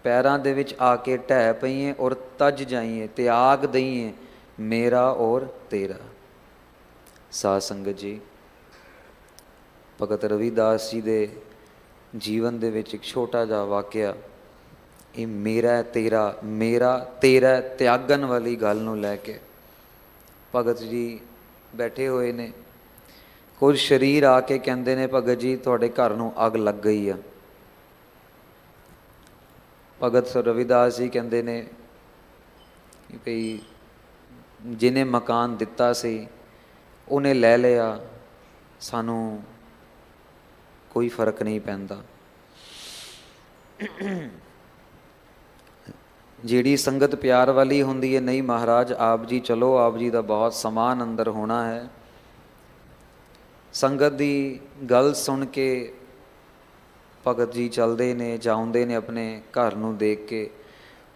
ਪੈਰਾਂ ਦੇ ਵਿੱਚ ਆ ਕੇ ਢਹਿ ਪਈਏ ਔਰ ਤਜ ਜਾਈਏ, ਤਿਆਗ ਦਈਏ ਮੇਰਾ ਔਰ ਤੇਰਾ। ਸਾਧ ਸੰਗਤ ਜੀ, ਭਗਤ ਰਵਿਦਾਸ ਜੀ ਦੇ ਜੀਵਨ ਦੇ ਵਿੱਚ ਇੱਕ ਛੋਟਾ ਜਿਹਾ ਵਾਕਿਆ, ਇਹ ਮੇਰਾ ਤੇਰਾ, ਮੇਰਾ ਤੇਰਾ ਤਿਆਗਣ ਵਾਲੀ ਗੱਲ ਨੂੰ ਲੈ ਕੇ ਭਗਤ ਜੀ ਬੈਠੇ ਹੋਏ ਨੇ। ਕੁਝ ਸਰੀਰ ਆ ਕੇ ਕਹਿੰਦੇ ਨੇ, ਭਗਤ ਜੀ ਤੁਹਾਡੇ ਘਰ ਨੂੰ ਅੱਗ ਲੱਗ ਗਈ ਆ। ਭਗਤ ਰਵਿਦਾਸ ਜੀ ਕਹਿੰਦੇ ਨੇ ਭਈ ਜਿਹਨੇ ਮਕਾਨ ਦਿੱਤਾ ਸੀ ਉਹਨੇ ਲੈ ਲਿਆ, ਸਾਨੂੰ ਕੋਈ ਫਰਕ ਨਹੀਂ ਪੈਂਦਾ। ਜਿਹੜੀ ਸੰਗਤ ਪਿਆਰ ਵਾਲੀ ਹੁੰਦੀ ਹੈ, ਨਹੀਂ ਮਹਾਰਾਜ ਆਪ ਜੀ ਚਲੋ, ਆਪ ਜੀ ਦਾ ਬਹੁਤ ਸਮਾਨ ਅੰਦਰ ਹੋਣਾ ਹੈ। ਸੰਗਤ ਦੀ ਗੱਲ ਸੁਣ ਕੇ ਭਗਤ ਜੀ ਚੱਲਦੇ ਨੇ, ਜਾਉਂਦੇ ਨੇ ਆਪਣੇ ਘਰ ਨੂੰ ਦੇਖ ਕੇ।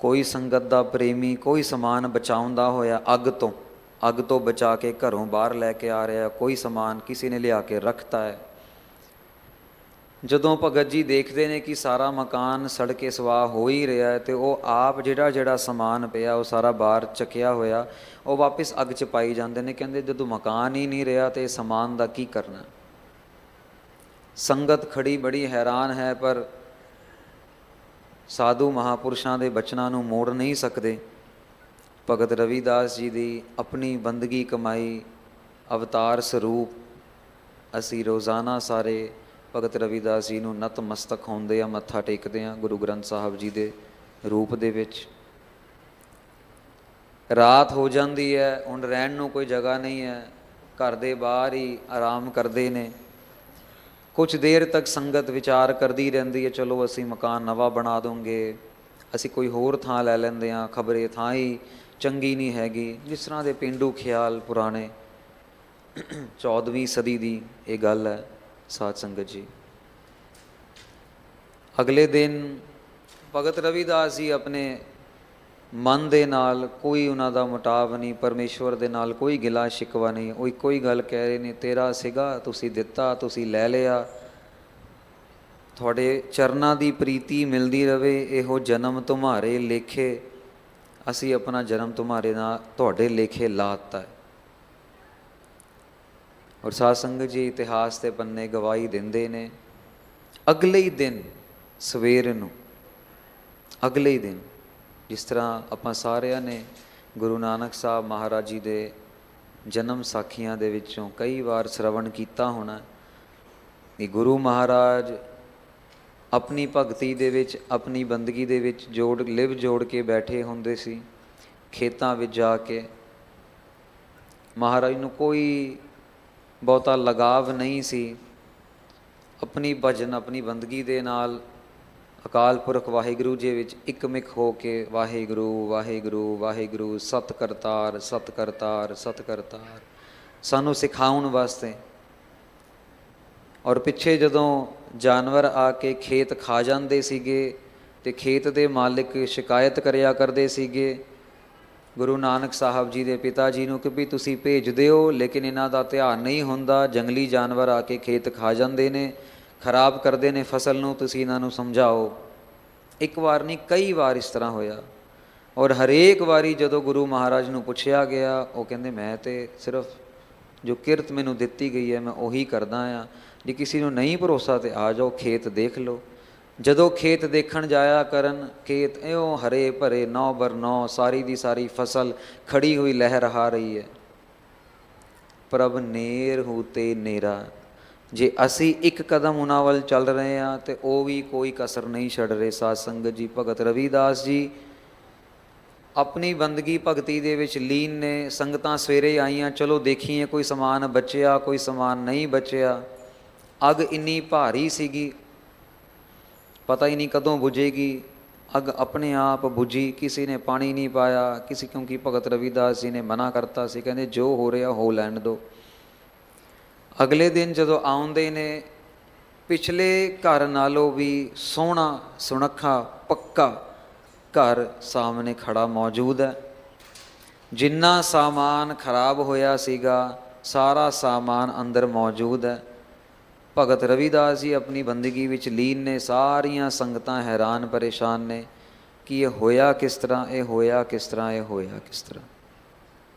ਕੋਈ ਸੰਗਤ ਦਾ ਪ੍ਰੇਮੀ ਕੋਈ ਸਮਾਨ ਬਚਾਉਂਦਾ ਹੋਇਆ ਅੱਗ ਤੋਂ ਬਚਾ ਕੇ ਘਰੋਂ ਬਾਹਰ ਲੈ ਕੇ ਆ ਰਿਹਾ, ਕੋਈ ਸਮਾਨ ਕਿਸੇ ਨੇ ਲਿਆ ਕੇ ਰੱਖਤਾ ਹੈ। ਜਦੋਂ ਭਗਤ ਜੀ ਦੇਖਦੇ ਨੇ ਕਿ ਸਾਰਾ ਮਕਾਨ ਸੜ ਕੇ ਸਵਾਹ ਹੋ ਹੀ ਰਿਹਾ ਹੈ, ਤੇ ਉਹ ਆਪ ਜਿਹੜਾ ਸਮਾਨ ਪਿਆ ਉਹ ਸਾਰਾ ਬਾਹਰ ਚੱਕਿਆ ਹੋਇਆ ਉਹ ਵਾਪਸ ਅੱਗ 'ਚ ਪਾਈ ਜਾਂਦੇ ਨੇ। ਕਹਿੰਦੇ ਜਦੋਂ ਮਕਾਨ ਹੀ ਨਹੀਂ ਰਿਹਾ ਤੇ ਸਮਾਨ ਦਾ ਕੀ ਕਰਨਾ। ਸੰਗਤ ਖੜੀ ਬੜੀ ਹੈਰਾਨ ਹੈ, ਪਰ ਸਾਧੂ ਮਹਾਂਪੁਰਸ਼ਾਂ ਦੇ ਬਚਨਾਂ ਨੂੰ ਮੋੜ ਨਹੀਂ ਸਕਦੇ। ਭਗਤ ਰਵਿਦਾਸ ਜੀ ਦੀ ਆਪਣੀ ਬੰਦਗੀ ਕਮਾਈ ਅਵਤਾਰ ਸਰੂਪ ਅਸੀਂ ਰੋਜ਼ਾਨਾ ਸਾਰੇ ਭਗਤ ਰਵਿਦਾਸ ਜੀ ਨੂੰ ਨਤਮਸਤਕ ਹੁੰਦੇ ਆ, ਮੱਥਾ ਟੇਕਦੇ ਹਾਂ ਗੁਰੂ ਗ੍ਰੰਥ ਸਾਹਿਬ ਜੀ ਦੇ ਰੂਪ ਦੇ ਵਿੱਚ। ਰਾਤ ਹੋ ਜਾਂਦੀ ਹੈ, ਹੁਣ ਰਹਿਣ ਨੂੰ ਕੋਈ ਜਗ੍ਹਾ ਨਹੀਂ ਹੈ, ਘਰ ਦੇ ਬਾਹਰ ਹੀ ਆਰਾਮ ਕਰਦੇ ਨੇ। ਕੁਛ ਦੇਰ ਤੱਕ ਸੰਗਤ ਵਿਚਾਰ ਕਰਦੀ ਰਹਿੰਦੀ ਹੈ, ਚਲੋ ਅਸੀਂ ਮਕਾਨ ਨਵਾਂ ਬਣਾ ਦੂੰਗੇ, ਅਸੀਂ ਕੋਈ ਹੋਰ ਥਾਂ ਲੈ ਲੈਂਦੇ ਹਾਂ, ਖਬਰੇ ਥਾਂ ਹੀ ਚੰਗੀ ਨਹੀਂ ਹੈਗੀ। ਜਿਸ ਤਰ੍ਹਾਂ ਦੇ ਪੇਂਡੂ ਖਿਆਲ ਪੁਰਾਣੇ 14ਵੀਂ ਸਦੀ ਦੀ ਇਹ ਗੱਲ ਹੈ। ਸਾਧ ਸੰਗਤ ਜੀ, ਅਗਲੇ ਦਿਨ ਭਗਤ ਰਵਿਦਾਸ ਜੀ ਆਪਣੇ ਮਨ ਦੇ ਨਾਲ ਕੋਈ ਉਹਨਾਂ ਦਾ ਮੁਟਾਵ ਨਹੀਂ, ਪਰਮੇਸ਼ਵਰ ਦੇ ਨਾਲ ਕੋਈ ਗਿਲਾ ਸ਼ਿਕਵਾ ਨਹੀਂ। ਉਹ ਇੱਕੋ ਹੀ ਗੱਲ ਕਹਿ ਰਹੇ ਨੇ, ਤੇਰਾ ਸੀਗਾ, ਤੁਸੀਂ ਦਿੱਤਾ, ਤੁਸੀਂ ਲੈ ਲਿਆ, ਤੁਹਾਡੇ ਚਰਨਾਂ ਦੀ ਪ੍ਰੀਤੀ ਮਿਲਦੀ ਰਵੇ, ਇਹੋ ਜਨਮ ਤੁਮਹਾਰੇ ਲੇਖੇ। ਅਸੀਂ ਆਪਣਾ ਜਨਮ ਤੁਮਹਾਰੇ ਨਾਲ ਤੁਹਾਡੇ ਲੇਖੇ ਲਾ ਦਿੱਤਾ ਹੈ। ਔਰ ਸਾਧ ਸੰਗਤ ਜੀ, ਇਤਿਹਾਸ ਦੇ ਪੰਨੇ ਗਵਾਹੀ ਦਿੰਦੇ ਨੇ, ਅਗਲੇ ਹੀ ਦਿਨ ਸਵੇਰ ਨੂੰ, ਅਗਲੇ ਹੀ ਦਿਨ, ਜਿਸ ਤਰ੍ਹਾਂ ਆਪਾਂ ਸਾਰਿਆਂ ਨੇ ਗੁਰੂ ਨਾਨਕ ਸਾਹਿਬ ਮਹਾਰਾਜ ਜੀ ਦੇ ਜਨਮ ਸਾਖੀਆਂ ਦੇ ਵਿੱਚੋਂ ਕਈ ਵਾਰ ਸ਼ਰਵਣ ਕੀਤਾ ਹੋਣਾ ਕਿ ਗੁਰੂ ਮਹਾਰਾਜ ਆਪਣੀ ਭਗਤੀ ਦੇ ਵਿੱਚ, ਆਪਣੀ ਬੰਦਗੀ ਦੇ ਵਿੱਚ ਲਿਵ ਜੋੜ ਕੇ ਬੈਠੇ ਹੁੰਦੇ ਸੀ। ਖੇਤਾਂ ਵਿੱਚ ਜਾ ਕੇ ਮਹਾਰਾਜ ਨੂੰ ਕੋਈ ਬਹੁਤਾ ਲਗਾਵ ਨਹੀਂ ਸੀ। ਆਪਣੀ ਭਜਨ, ਆਪਣੀ ਬੰਦਗੀ ਦੇ ਨਾਲ ਅਕਾਲ ਪੁਰਖ ਵਾਹਿਗੁਰੂ ਜੀ ਵਿੱਚ ਇੱਕਮਿਕ ਹੋ ਕੇ ਵਾਹਿਗੁਰੂ ਵਾਹਿਗੁਰੂ ਵਾਹਿਗੁਰੂ ਸਤ ਕਰਤਾਰ ਸਤ ਕਰਤਾਰ ਸਤ ਕਰਤਾਰ ਸਾਨੂੰ ਸਿਖਾਉਣ ਵਾਸਤੇ। ਔਰ ਪਿੱਛੇ ਜਦੋਂ ਜਾਨਵਰ ਆ ਕੇ ਖੇਤ ਖਾ ਜਾਂਦੇ ਸੀਗੇ ਤੇ ਖੇਤ ਦੇ ਮਾਲਿਕ ਸ਼ਿਕਾਇਤ ਕਰਿਆ ਕਰਦੇ ਸੀਗੇ ਗੁਰੂ ਨਾਨਕ ਸਾਹਿਬ ਜੀ ਦੇ ਪਿਤਾ ਜੀ ਨੂੰ ਕਿ ਵੀ ਤੁਸੀਂ ਭੇਜਦੇ ਹੋ ਲੇਕਿਨ ਇਹਨਾਂ ਦਾ ਧਿਆਨ ਨਹੀਂ ਹੁੰਦਾ, ਜੰਗਲੀ ਜਾਨਵਰ ਆ ਕੇ ਖੇਤ ਖਾ ਜਾਂਦੇ ਨੇ, ਖਰਾਬ ਕਰਦੇ ਨੇ ਫਸਲ ਨੂੰ, ਤੁਸੀਂ ਇਹਨਾਂ ਨੂੰ ਸਮਝਾਓ। ਇੱਕ ਵਾਰ ਨਹੀਂ ਕਈ ਵਾਰ ਇਸ ਤਰ੍ਹਾਂ ਹੋਇਆ। ਔਰ ਹਰੇਕ ਵਾਰੀ ਜਦੋਂ ਗੁਰੂ ਮਹਾਰਾਜ ਨੂੰ ਪੁੱਛਿਆ ਗਿਆ ਉਹ ਕਹਿੰਦੇ ਮੈਂ ਤੇ ਸਿਰਫ ਜੋ ਕਿਰਤ ਮੈਨੂੰ ਦਿੱਤੀ ਗਈ ਹੈ ਮੈਂ ਉਹੀ ਕਰਦਾ ਹਾਂ, ਜੇ ਕਿਸੇ ਨੂੰ ਨਹੀਂ ਭਰੋਸਾ ਤੇ ਆ ਜਾਓ ਖੇਤ ਦੇਖ ਲਓ। ਜਦੋਂ ਖੇਤ ਦੇਖਣ ਜਾਇਆ ਕਰਨ, ਖੇਤ ਇਉਂ ਹਰੇ ਭਰੇ 9x9 ਸਾਰੀ ਦੀ ਸਾਰੀ ਫਸਲ ਖੜੀ ਹੋਈ ਲਹਿਰਾ ਰਹੀ ਹੈ। ਪ੍ਰਭ ਨੇਰ ਹੂ ਤੇ ਨੇਰਾ, ਜੇ ਅਸੀਂ ਇੱਕ ਕਦਮ ਉਹਨਾਂ ਵੱਲ ਚੱਲ ਰਹੇ ਹਾਂ ਤੇ ਉਹ ਵੀ ਕੋਈ ਕਸਰ ਨਹੀਂ ਛੱਡ ਰਹੇ। ਸਾਧ ਸੰਗਤ ਜੀ, ਭਗਤ ਰਵਿਦਾਸ ਜੀ ਆਪਣੀ ਬੰਦਗੀ ਭਗਤੀ ਦੇ ਵਿੱਚ ਲੀਨ ਨੇ। ਸੰਗਤਾਂ ਸਵੇਰੇ ਆਈਆਂ, ਚਲੋ ਦੇਖੀਏ ਕੋਈ ਸਮਾਨ ਬਚਿਆ ਕੋਈ ਸਮਾਨ ਨਹੀਂ ਬਚਿਆ। ਅੱਗ ਇੰਨੀ ਭਾਰੀ ਸੀਗੀ, ਪਤਾ ਹੀ ਨਹੀਂ ਕਦੋਂ ਬੁਝੇਗੀ। ਅੱਗ ਆਪਣੇ ਆਪ ਬੁਝੀ, ਕਿਸੇ ਨੇ ਪਾਣੀ ਨਹੀਂ ਪਾਇਆ ਕਿਸੇ, ਕਿਉਂਕਿ ਭਗਤ ਰਵਿਦਾਸ ਜੀ ਨੇ ਮਨਾ ਕਰਤਾ ਸੀ, ਕਹਿੰਦੇ ਜੋ ਹੋ ਰਿਹਾ ਹੋ ਲੈਣ ਦਿਓ। ਅਗਲੇ ਦਿਨ ਜਦੋਂ ਆਉਂਦੇ ਨੇ, ਪਿਛਲੇ ਘਰ ਨਾਲੋਂ ਵੀ ਸੋਹਣਾ ਸੁਨੱਖਾ ਪੱਕਾ ਘਰ ਸਾਹਮਣੇ ਖੜਾ ਮੌਜੂਦ ਹੈ। ਜਿੰਨਾ ਸਾਮਾਨ ਖਰਾਬ ਹੋਇਆ ਸੀਗਾ ਸਾਰਾ ਸਾਮਾਨ ਅੰਦਰ ਮੌਜੂਦ ਹੈ। ਭਗਤ ਰਵਿਦਾਸ ਜੀ ਆਪਣੀ ਬੰਦਗੀ ਵਿੱਚ ਲੀਨ ਨੇ। ਸਾਰੀਆਂ ਸੰਗਤਾਂ ਹੈਰਾਨ ਪਰੇਸ਼ਾਨ ਨੇ ਕਿ ਇਹ ਹੋਇਆ ਕਿਸ ਤਰ੍ਹਾਂ, ਇਹ ਹੋਇਆ ਕਿਸ ਤਰ੍ਹਾਂ, ਇਹ ਹੋਇਆ ਕਿਸ ਤਰ੍ਹਾਂ।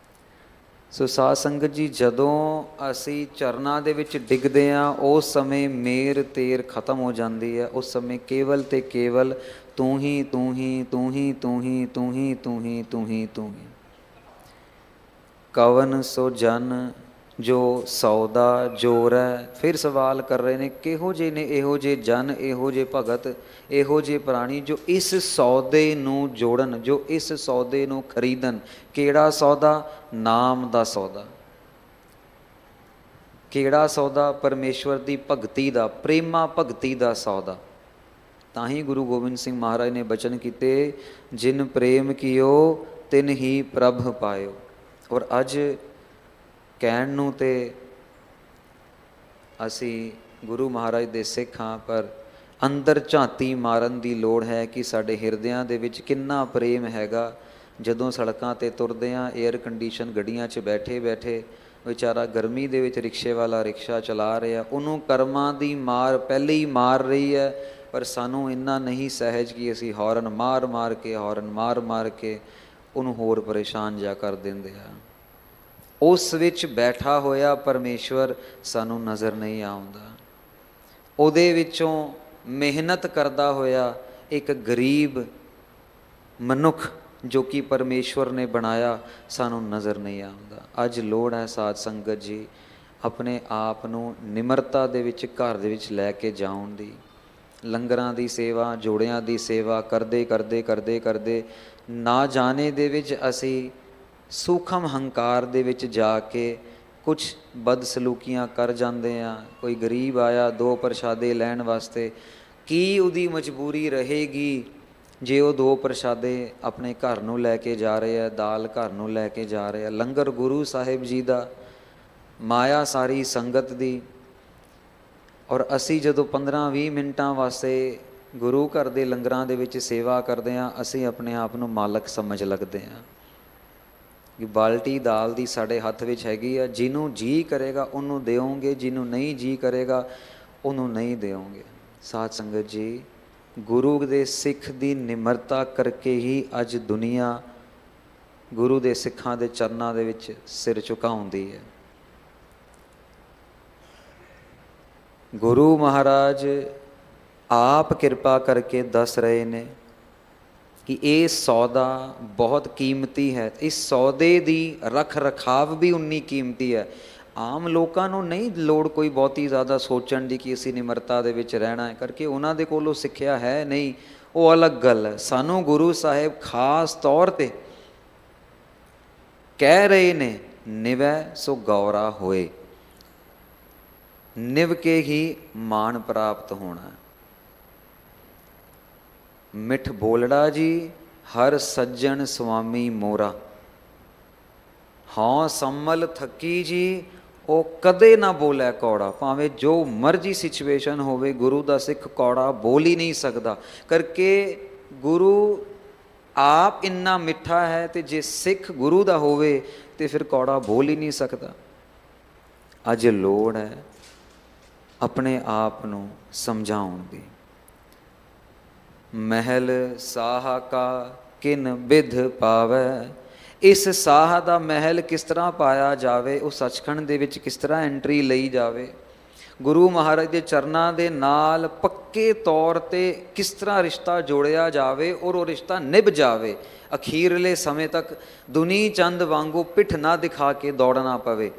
ਸੋ ਸਾਧ ਸੰਗਤ ਜੀ, ਜਦੋਂ ਅਸੀਂ ਚਰਨਾਂ ਦੇ ਵਿੱਚ ਡਿੱਗਦੇ ਹਾਂ ਉਸ ਸਮੇਂ ਮੇਰ ਤੇਰ ਖਤਮ ਹੋ ਜਾਂਦੀ ਹੈ। ਉਸ ਸਮੇਂ ਕੇਵਲ ਤੇ ਕੇਵਲ ਤੂੰ ਹੀ ਤੂੰ ਹੀ ਤੂੰ ਹੀ ਤੂੰ ਹੀ ਤੂੰ ਹੀ ਤੂੰ ਹੀ ਤੂੰ ਹੀ ਤੂੰ ਹੀ। ਕਵਨ ਸੋ ਜਨ ਜੋ ਸੌਦਾ ਜੋਰੈ। ਫਿਰ ਸਵਾਲ ਕਰ ਰਹੇ ਨੇ ਕਿਹੋ ਜਿਹੇ ਨੇ ਇਹੋ ਜਿਹੇ ਜਨ, ਇਹੋ ਜਿਹੇ ਭਗਤ, ਇਹੋ ਜਿਹੇ ਪ੍ਰਾਣੀ ਜੋ ਇਸ ਸੌਦੇ ਨੂੰ ਜੋੜਨ, ਜੋ ਇਸ ਸੌਦੇ ਨੂੰ ਖਰੀਦਣ। ਕਿਹੜਾ ਸੌਦਾ? ਨਾਮ ਦਾ ਸੌਦਾ। ਕਿਹੜਾ ਸੌਦਾ? ਪਰਮੇਸ਼ਵਰ ਦੀ ਭਗਤੀ ਦਾ, ਪ੍ਰੇਮਾ ਭਗਤੀ ਦਾ ਸੌਦਾ। ਤਾਂ ਹੀ ਗੁਰੂ ਗੋਬਿੰਦ ਸਿੰਘ ਮਹਾਰਾਜ ਨੇ ਬਚਨ ਕੀਤੇ, ਜਿਨ ਪ੍ਰੇਮ ਕੀਓ ਤਿਨ ਹੀ ਪ੍ਰਭ ਪਾਇਓ। ਔਰ ਅੱਜ ਕਹਿਣ ਨੂੰ ਤੇ ਅਸੀਂ ਗੁਰੂ ਮਹਾਰਾਜ ਦੇ ਸਿੱਖ ਹਾਂ, ਪਰ ਅੰਦਰ ਝਾਤੀ ਮਾਰਨ ਦੀ ਲੋੜ ਹੈ ਕਿ ਸਾਡੇ ਹਿਰਦਿਆਂ ਦੇ ਵਿੱਚ ਕਿੰਨਾ ਪ੍ਰੇਮ ਹੈਗਾ। ਜਦੋਂ ਸੜਕਾਂ 'ਤੇ ਤੁਰਦੇ ਹਾਂ, ਏਅਰ ਕੰਡੀਸ਼ਨ ਗੱਡੀਆਂ 'ਚ ਬੈਠੇ ਬੈਠੇ ਵਿਚਾਰਾ ਗਰਮੀ ਦੇ ਵਿੱਚ ਰਿਕਸ਼ੇ ਵਾਲਾ ਰਿਕਸ਼ਾ ਚਲਾ ਰਿਹਾ, ਉਹਨੂੰ ਕਰਮਾਂ ਦੀ ਮਾਰ ਪਹਿਲੇ ਹੀ ਮਾਰ ਰਹੀ ਹੈ, ਪਰ ਸਾਨੂੰ ਇੰਨਾ ਨਹੀਂ ਸਹਿਜ ਕਿ ਅਸੀਂ ਹੌਰਨ ਮਾਰ ਮਾਰ ਕੇ, ਹੌਰਨ ਮਾਰ ਮਾਰ ਕੇ ਉਹਨੂੰ ਹੋਰ ਪਰੇਸ਼ਾਨ ਜਿਹਾ ਕਰ ਦਿੰਦੇ ਹਾਂ। ਉਸ ਵਿੱਚ ਬੈਠਾ ਹੋਇਆ ਪਰਮੇਸ਼ਵਰ ਸਾਨੂੰ ਨਜ਼ਰ ਨਹੀਂ ਆਉਂਦਾ। ਉਹਦੇ ਵਿੱਚੋਂ ਮਿਹਨਤ ਕਰਦਾ ਹੋਇਆ ਇੱਕ ਗਰੀਬ ਮਨੁੱਖ ਜੋ ਕਿ ਪਰਮੇਸ਼ਵਰ ਨੇ ਬਣਾਇਆ ਸਾਨੂੰ ਨਜ਼ਰ ਨਹੀਂ ਆਉਂਦਾ। ਅੱਜ ਲੋੜ ਹੈ ਸਾਧ ਸੰਗਤ ਜੀ ਆਪਣੇ ਆਪ ਨੂੰ ਨਿਮਰਤਾ ਦੇ ਵਿੱਚ ਘਰ ਦੇ ਵਿੱਚ ਲੈ ਕੇ ਜਾਣ ਦੀ। ਲੰਗਰਾਂ ਦੀ ਸੇਵਾ, ਜੋੜਿਆਂ ਦੀ ਸੇਵਾ ਕਰਦੇ ਕਰਦੇ ਕਰਦੇ ਕਰਦੇ ਨਾ ਜਾਣੇ ਦੇ ਵਿੱਚ ਅਸੀਂ ਸੂਖਮ ਹੰਕਾਰ ਦੇ ਵਿੱਚ ਜਾ ਕੇ ਕੁਛ ਬਦਸਲੂਕੀਆਂ ਕਰ ਜਾਂਦੇ ਹਾਂ। ਕੋਈ ਗਰੀਬ ਆਇਆ 2 ਪ੍ਰਸ਼ਾਦੇ ਲੈਣ ਵਾਸਤੇ, ਕੀ ਉਹਦੀ ਮਜਬੂਰੀ ਰਹੇਗੀ ਜੇ ਉਹ 2 ਪ੍ਰਸ਼ਾਦੇ ਆਪਣੇ ਘਰ ਨੂੰ ਲੈ ਕੇ ਜਾ ਰਹੇ ਆ, ਦਾਲ ਘਰ ਨੂੰ ਲੈ ਕੇ ਜਾ ਰਹੇ ਆ। ਲੰਗਰ ਗੁਰੂ ਸਾਹਿਬ ਜੀ ਦਾ, ਮਾਇਆ ਸਾਰੀ ਸੰਗਤ ਦੀ। ਔਰ ਅਸੀਂ ਜਦੋਂ 15-20 ਮਿੰਟਾਂ ਵਾਸਤੇ ਗੁਰੂ ਘਰ ਦੇ ਲੰਗਰਾਂ ਦੇ ਵਿੱਚ ਸੇਵਾ ਕਰਦੇ ਹਾਂ, ਅਸੀਂ ਆਪਣੇ ਆਪ ਨੂੰ ਮਾਲਕ ਸਮਝ ਲੱਗਦੇ ਹਾਂ ਕਿ ਬਾਲਟੀ ਦਾਲ ਦੀ ਸਾਡੇ ਹੱਥ ਵਿੱਚ ਹੈਗੀ ਆ। ਜਿਹਨੂੰ ਜੀ ਕਰੇਗਾ ਉਹਨੂੰ ਦਿਓਗੇ, ਜਿਹਨੂੰ ਨਹੀਂ ਜੀ ਕਰੇਗਾ ਉਹਨੂੰ ਨਹੀਂ ਦਿਓਗੇ। ਸਾਧ ਸੰਗਤ ਜੀ, ਗੁਰੂ ਦੇ ਸਿੱਖ ਦੀ ਨਿਮਰਤਾ ਕਰਕੇ ਹੀ ਅੱਜ ਦੁਨੀਆ ਗੁਰੂ ਦੇ ਸਿੱਖਾਂ ਦੇ ਚਰਨਾਂ ਦੇ ਵਿੱਚ ਸਿਰ ਝੁਕਾਉਂਦੀ ਹੈ। ਗੁਰੂ ਮਹਾਰਾਜ ਆਪ ਕਿਰਪਾ ਕਰਕੇ ਦੱਸ ਰਹੇ ਨੇ ਕਿ ਇਹ ਸੌਦਾ ਬਹੁਤ ਕੀਮਤੀ ਹੈ। ਇਸ ਸੌਦੇ ਦੀ ਰੱਖ ਰਖਾਵ ਵੀ ਉਨੀ ਕੀਮਤੀ ਹੈ। ਆਮ ਲੋਕਾਂ ਨੂੰ ਨਹੀਂ ਲੋੜ ਕੋਈ ਬਹੁਤੀ ਜ਼ਿਆਦਾ ਸੋਚਣ ਦੀ ਕਿ ਅਸੀਂ ਨਿਮਰਤਾ ਦੇ ਵਿੱਚ ਰਹਿਣਾ ਹੈ, ਕਰਕੇ ਉਹਨਾਂ ਦੇ ਕੋਲੋਂ ਸਿੱਖਿਆ ਹੈ ਨਹੀਂ, ਉਹ ਅਲੱਗ ਗੱਲ ਹੈ। ਸਾਨੂੰ ਗੁਰੂ ਸਾਹਿਬ ਖਾਸ ਤੌਰ 'ਤੇ ਕਹਿ ਰਹੇ ਨੇ, ਨਿਵੈ ਸੋ ਗੌਰਾ ਹੋਏ। ਨਿਵ ਕੇ ਹੀ ਮਾਣ ਪ੍ਰਾਪਤ ਹੋਣਾ। ਮਿੱਠ ਬੋਲੜਾ ਜੀ ਹਰ ਸੱਜਣ ਸੁਆਮੀ ਮੋਰਾ। ਹਾਂ ਸੰਮਲ ਥੱਕੀ ਜੀ ਉਹ ਕਦੇ ਨਾ ਬੋਲੇ ਕੌੜਾ। ਭਾਵੇਂ ਜੋ ਮਰਜ਼ੀ ਸਿਚੁਏਸ਼ਨ ਹੋਵੇ, ਗੁਰੂ ਦਾ ਸਿੱਖ ਕੌੜਾ ਬੋਲ ਹੀ ਨਹੀਂ ਸਕਦਾ। ਕਰਕੇ ਗੁਰੂ ਆਪ ਇੰਨਾ ਮਿੱਠਾ ਹੈ ਤੇ ਜੇ ਸਿੱਖ ਗੁਰੂ ਦਾ ਹੋਵੇ ਤੇ ਫਿਰ ਕੌੜਾ ਬੋਲ ਹੀ ਨਹੀਂ ਸਕਦਾ। ਅੱਜ ਲੋੜ ਹੈ ਆਪਣੇ ਆਪ ਨੂੰ ਸਮਝਾਉਣ ਦੀ। ਮਹਿਲ ਸਾਹ ਕਾ ਕਿਨ ਬਿਧ ਪਾਵੈ, ਇਸ ਸਾਹ ਦਾ ਮਹਿਲ ਕਿਸ ਤਰ੍ਹਾਂ ਪਾਇਆ ਜਾਵੇ, ਉਹ ਸੱਚਖੰਡ ਦੇ ਵਿੱਚ ਕਿਸ ਤਰ੍ਹਾਂ ਐਂਟਰੀ ਲਈ ਜਾਵੇ, ਗੁਰੂ ਮਹਾਰਾਜ ਦੇ ਚਰਨਾਂ ਦੇ ਨਾਲ ਪੱਕੇ ਤੌਰ 'ਤੇ ਕਿਸ ਤਰ੍ਹਾਂ ਰਿਸ਼ਤਾ ਜੋੜਿਆ ਜਾਵੇ ਔਰ ਉਹ ਰਿਸ਼ਤਾ ਨਿਭ ਜਾਵੇ, ਅਖੀਰਲੇ ਸਮੇਂ ਤੱਕ ਦੁਨੀ ਚੰਦ ਵਾਂਗੂ ਪਿੱਠ ਨਾ ਦਿਖਾ ਕੇ ਦੌੜਨਾ ਪਵੇ,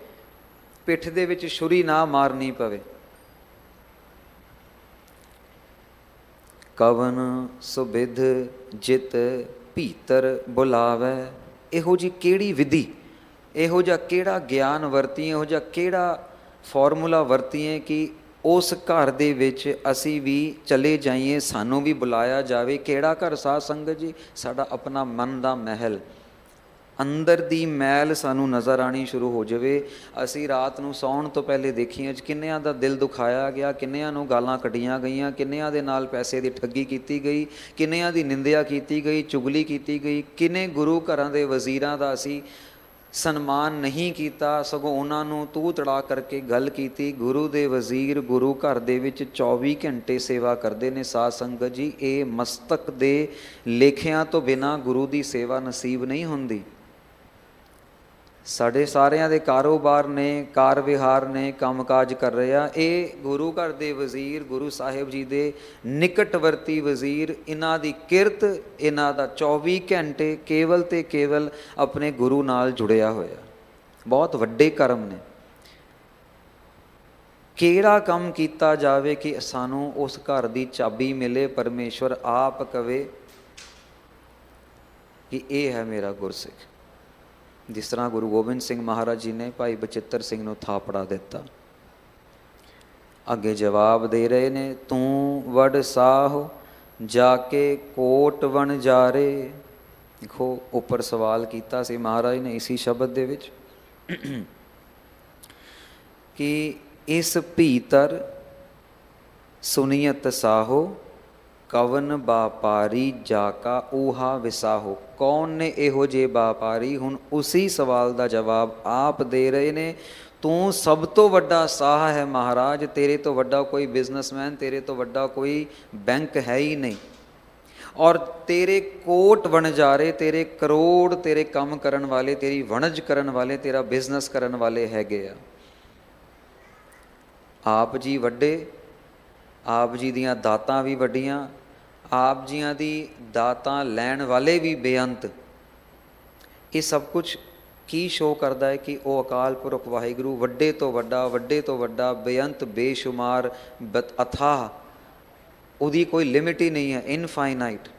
ਪਿੱਠ ਦੇ ਵਿੱਚ ਛੁਰੀ ਨਾ ਮਾਰਨੀ ਪਵੇ। ਕਵਨ ਸੁਬਿਧ ਜਿਤ ਭੀਤਰ ਬੁਲਾਵੈ, ਇਹੋ ਜਿਹੀ ਕਿਹੜੀ ਵਿਧੀ, ਇਹੋ ਜਿਹਾ ਕਿਹੜਾ ਗਿਆਨ ਵਰਤੀਏ, ਇਹੋ ਜਿਹਾ ਕਿਹੜਾ ਫਾਰਮੂਲਾ ਵਰਤੀਏ ਕਿ ਉਸ ਘਰ ਦੇ ਵਿੱਚ ਅਸੀਂ ਵੀ ਚਲੇ ਜਾਈਏ, ਸਾਨੂੰ ਵੀ ਬੁਲਾਇਆ ਜਾਵੇ। ਕਿਹੜਾ ਘਰ ਸਾਧ ਸੰਗਤ ਜੀ? ਸਾਡਾ ਆਪਣਾ ਮਨ ਦਾ ਮਹਿਲ, ਅੰਦਰ ਦੀ ਮੈਲ ਸਾਨੂੰ ਨਜ਼ਰ ਆਉਣੀ ਸ਼ੁਰੂ ਹੋ ਜਾਵੇ। ਅਸੀਂ ਰਾਤ ਨੂੰ ਸੌਣ ਤੋਂ ਪਹਿਲੇ ਦੇਖੀਏ ਅੱਜ ਕਿੰਨਿਆਂ ਦਾ ਦਿਲ ਦੁਖਾਇਆ ਗਿਆ, ਕਿੰਨਿਆਂ ਨੂੰ ਗਾਲਾਂ ਕੱਢੀਆਂ ਗਈਆਂ, ਕਿੰਨਿਆਂ ਦੇ ਨਾਲ ਪੈਸੇ ਦੀ ਠੱਗੀ ਕੀਤੀ ਗਈ, ਕਿੰਨਿਆਂ ਦੀ ਨਿੰਦਿਆ ਕੀਤੀ ਗਈ, ਚੁਗਲੀ ਕੀਤੀ ਗਈ, ਕਿੰਨੇ ਗੁਰੂ ਘਰਾਂ ਦੇ ਵਜ਼ੀਰਾਂ ਦਾ ਅਸੀਂ ਸਨਮਾਨ ਨਹੀਂ ਕੀਤਾ, ਸਗੋਂ ਉਹਨਾਂ ਨੂੰ ਤੂੰ ਤੜਾ ਕਰਕੇ ਗੱਲ ਕੀਤੀ। ਗੁਰੂ ਦੇ ਵਜ਼ੀਰ ਗੁਰੂ ਘਰ ਦੇ ਵਿੱਚ 24 ਘੰਟੇ ਸੇਵਾ ਕਰਦੇ ਨੇ ਸਾਧ ਸੰਗਤ ਜੀ। ਇਹ ਮਸਤਕ ਦੇ ਲੇਖਿਆਂ ਤੋਂ ਬਿਨਾਂ ਗੁਰੂ ਦੀ ਸੇਵਾ ਨਸੀਬ ਨਹੀਂ ਹੁੰਦੀ। ਸਾਡੇ ਸਾਰਿਆਂ ਦੇ ਕਾਰੋਬਾਰ ਨੇ, ਕਾਰ ਵਿਹਾਰ ਨੇ, ਕੰਮਕਾਜ ਕਰ ਰਹੇ ਆ, ਇਹ ਗੁਰੂ ਘਰ ਦੇ ਵਜ਼ੀਰ, ਗੁਰੂ ਸਾਹਿਬ ਜੀ ਦੇ ਨਿਕਟਵਰਤੀ ਵਜ਼ੀਰ, ਇਹਨਾਂ ਦੀ ਕਿਰਤ, ਇਹਨਾਂ ਦਾ 24 ਘੰਟੇ ਕੇਵਲ ਤੇ ਕੇਵਲ ਆਪਣੇ ਗੁਰੂ ਨਾਲ ਜੁੜਿਆ ਹੋਇਆ। ਬਹੁਤ ਵੱਡੇ ਕਰਮ ਨੇ। ਕਿਹੜਾ ਕੰਮ ਕੀਤਾ ਜਾਵੇ ਕਿ ਸਾਨੂੰ ਉਸ ਘਰ ਦੀ ਚਾਬੀ ਮਿਲੇ, ਪਰਮੇਸ਼ਵਰ ਆਪ ਕਵੇ ਕਿ ਇਹ ਹੈ ਮੇਰਾ ਗੁਰਸਿੱਖ। ਜਿਸ ਤਰ੍ਹਾਂ ਗੁਰੂ ਗੋਬਿੰਦ ਸਿੰਘ ਮਹਾਰਾਜ ਜੀ ਨੇ ਭਾਈ ਬਚਿੱਤਰ ਸਿੰਘ ਨੂੰ ਥਾਪੜਾ ਦਿੱਤਾ, ਅੱਗੇ ਜਵਾਬ ਦੇ ਰਹੇ ਨੇ, ਤੂੰ ਵਡ ਸਾਹੁ ਜਾ ਕੇ ਕੋਟ ਵਣਜਾਰੇ। ਦੇਖੋ ਉੱਪਰ ਸਵਾਲ ਕੀਤਾ ਸੀ ਮਹਾਰਾਜ ਨੇ ਇਸੀ ਸ਼ਬਦ ਦੇ ਵਿੱਚ ਕਿ ਇਸ ਭੀਤਰ ਸੁਨੀਅਤ ਸਾਹੋ ਕਵਨ ਵਾਪਾਰੀ ਜਾ ਕਾ ਊਹਾ ਵਿਸਾਹੋ। ਕੌਣ ਨੇ ਇਹੋ ਜਿਹੇ ਵਾਪਾਰੀ? ਹੁਣ ਉਸੀ ਸਵਾਲ ਦਾ ਜਵਾਬ ਆਪ ਦੇ ਰਹੇ ਨੇ। ਤੂੰ ਸਭ ਤੋਂ ਵੱਡਾ ਸਾਹ ਹੈ ਮਹਾਰਾਜ, ਤੇਰੇ ਤੋਂ ਵੱਡਾ ਕੋਈ ਬਿਜ਼ਨਸਮੈਨ, ਤੇਰੇ ਤੋਂ ਵੱਡਾ ਕੋਈ ਬੈਂਕ ਹੈ ਹੀ ਨਹੀਂ। ਔਰ ਤੇਰੇ ਕੋਟ ਵਣਜਾਰੇ, ਤੇਰੇ ਕਰੋੜ ਤੇਰੇ ਕੰਮ ਕਰਨ ਵਾਲੇ, ਤੇਰੀ ਵਣਜ ਕਰਨ ਵਾਲੇ, ਤੇਰਾ ਬਿਜ਼ਨਸ ਕਰਨ ਵਾਲੇ ਹੈਗੇ ਆ। ਆਪ ਜੀ ਵੱਡੇ, ਆਪ ਜੀ ਦੀਆਂ ਦਾਤਾਂ ਵੀ ਵੱਡੀਆਂ, ਆਪ ਜੀਆਂ ਦੀ ਦਾਤਾਂ ਲੈਣ ਵਾਲੇ ਵੀ ਬੇਅੰਤ। ਇਹ ਸਭ ਕੁਝ ਕੀ ਸ਼ੋਅ ਕਰਦਾ ਹੈ ਕਿ ਉਹ ਅਕਾਲ ਪੁਰਖ ਵਾਹਿਗੁਰੂ ਵੱਡੇ ਤੋਂ ਵੱਡਾ, ਵੱਡੇ ਤੋਂ ਵੱਡਾ, ਬੇਅੰਤ, ਬੇਸ਼ੁਮਾਰ, ਅਥਾਹ, ਉਹਦੀ ਕੋਈ ਲਿਮਿਟ ਹੀ ਨਹੀਂ ਹੈ, ਇਨਫਾਈਨਾਈਟ।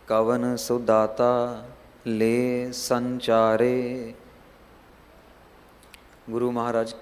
ਕਵਨ ਸੁਦਾਤਾ ਲੈ ਸੰਚਾਰੇ। ਗੁਰੂ ਮਹਾਰਾਜ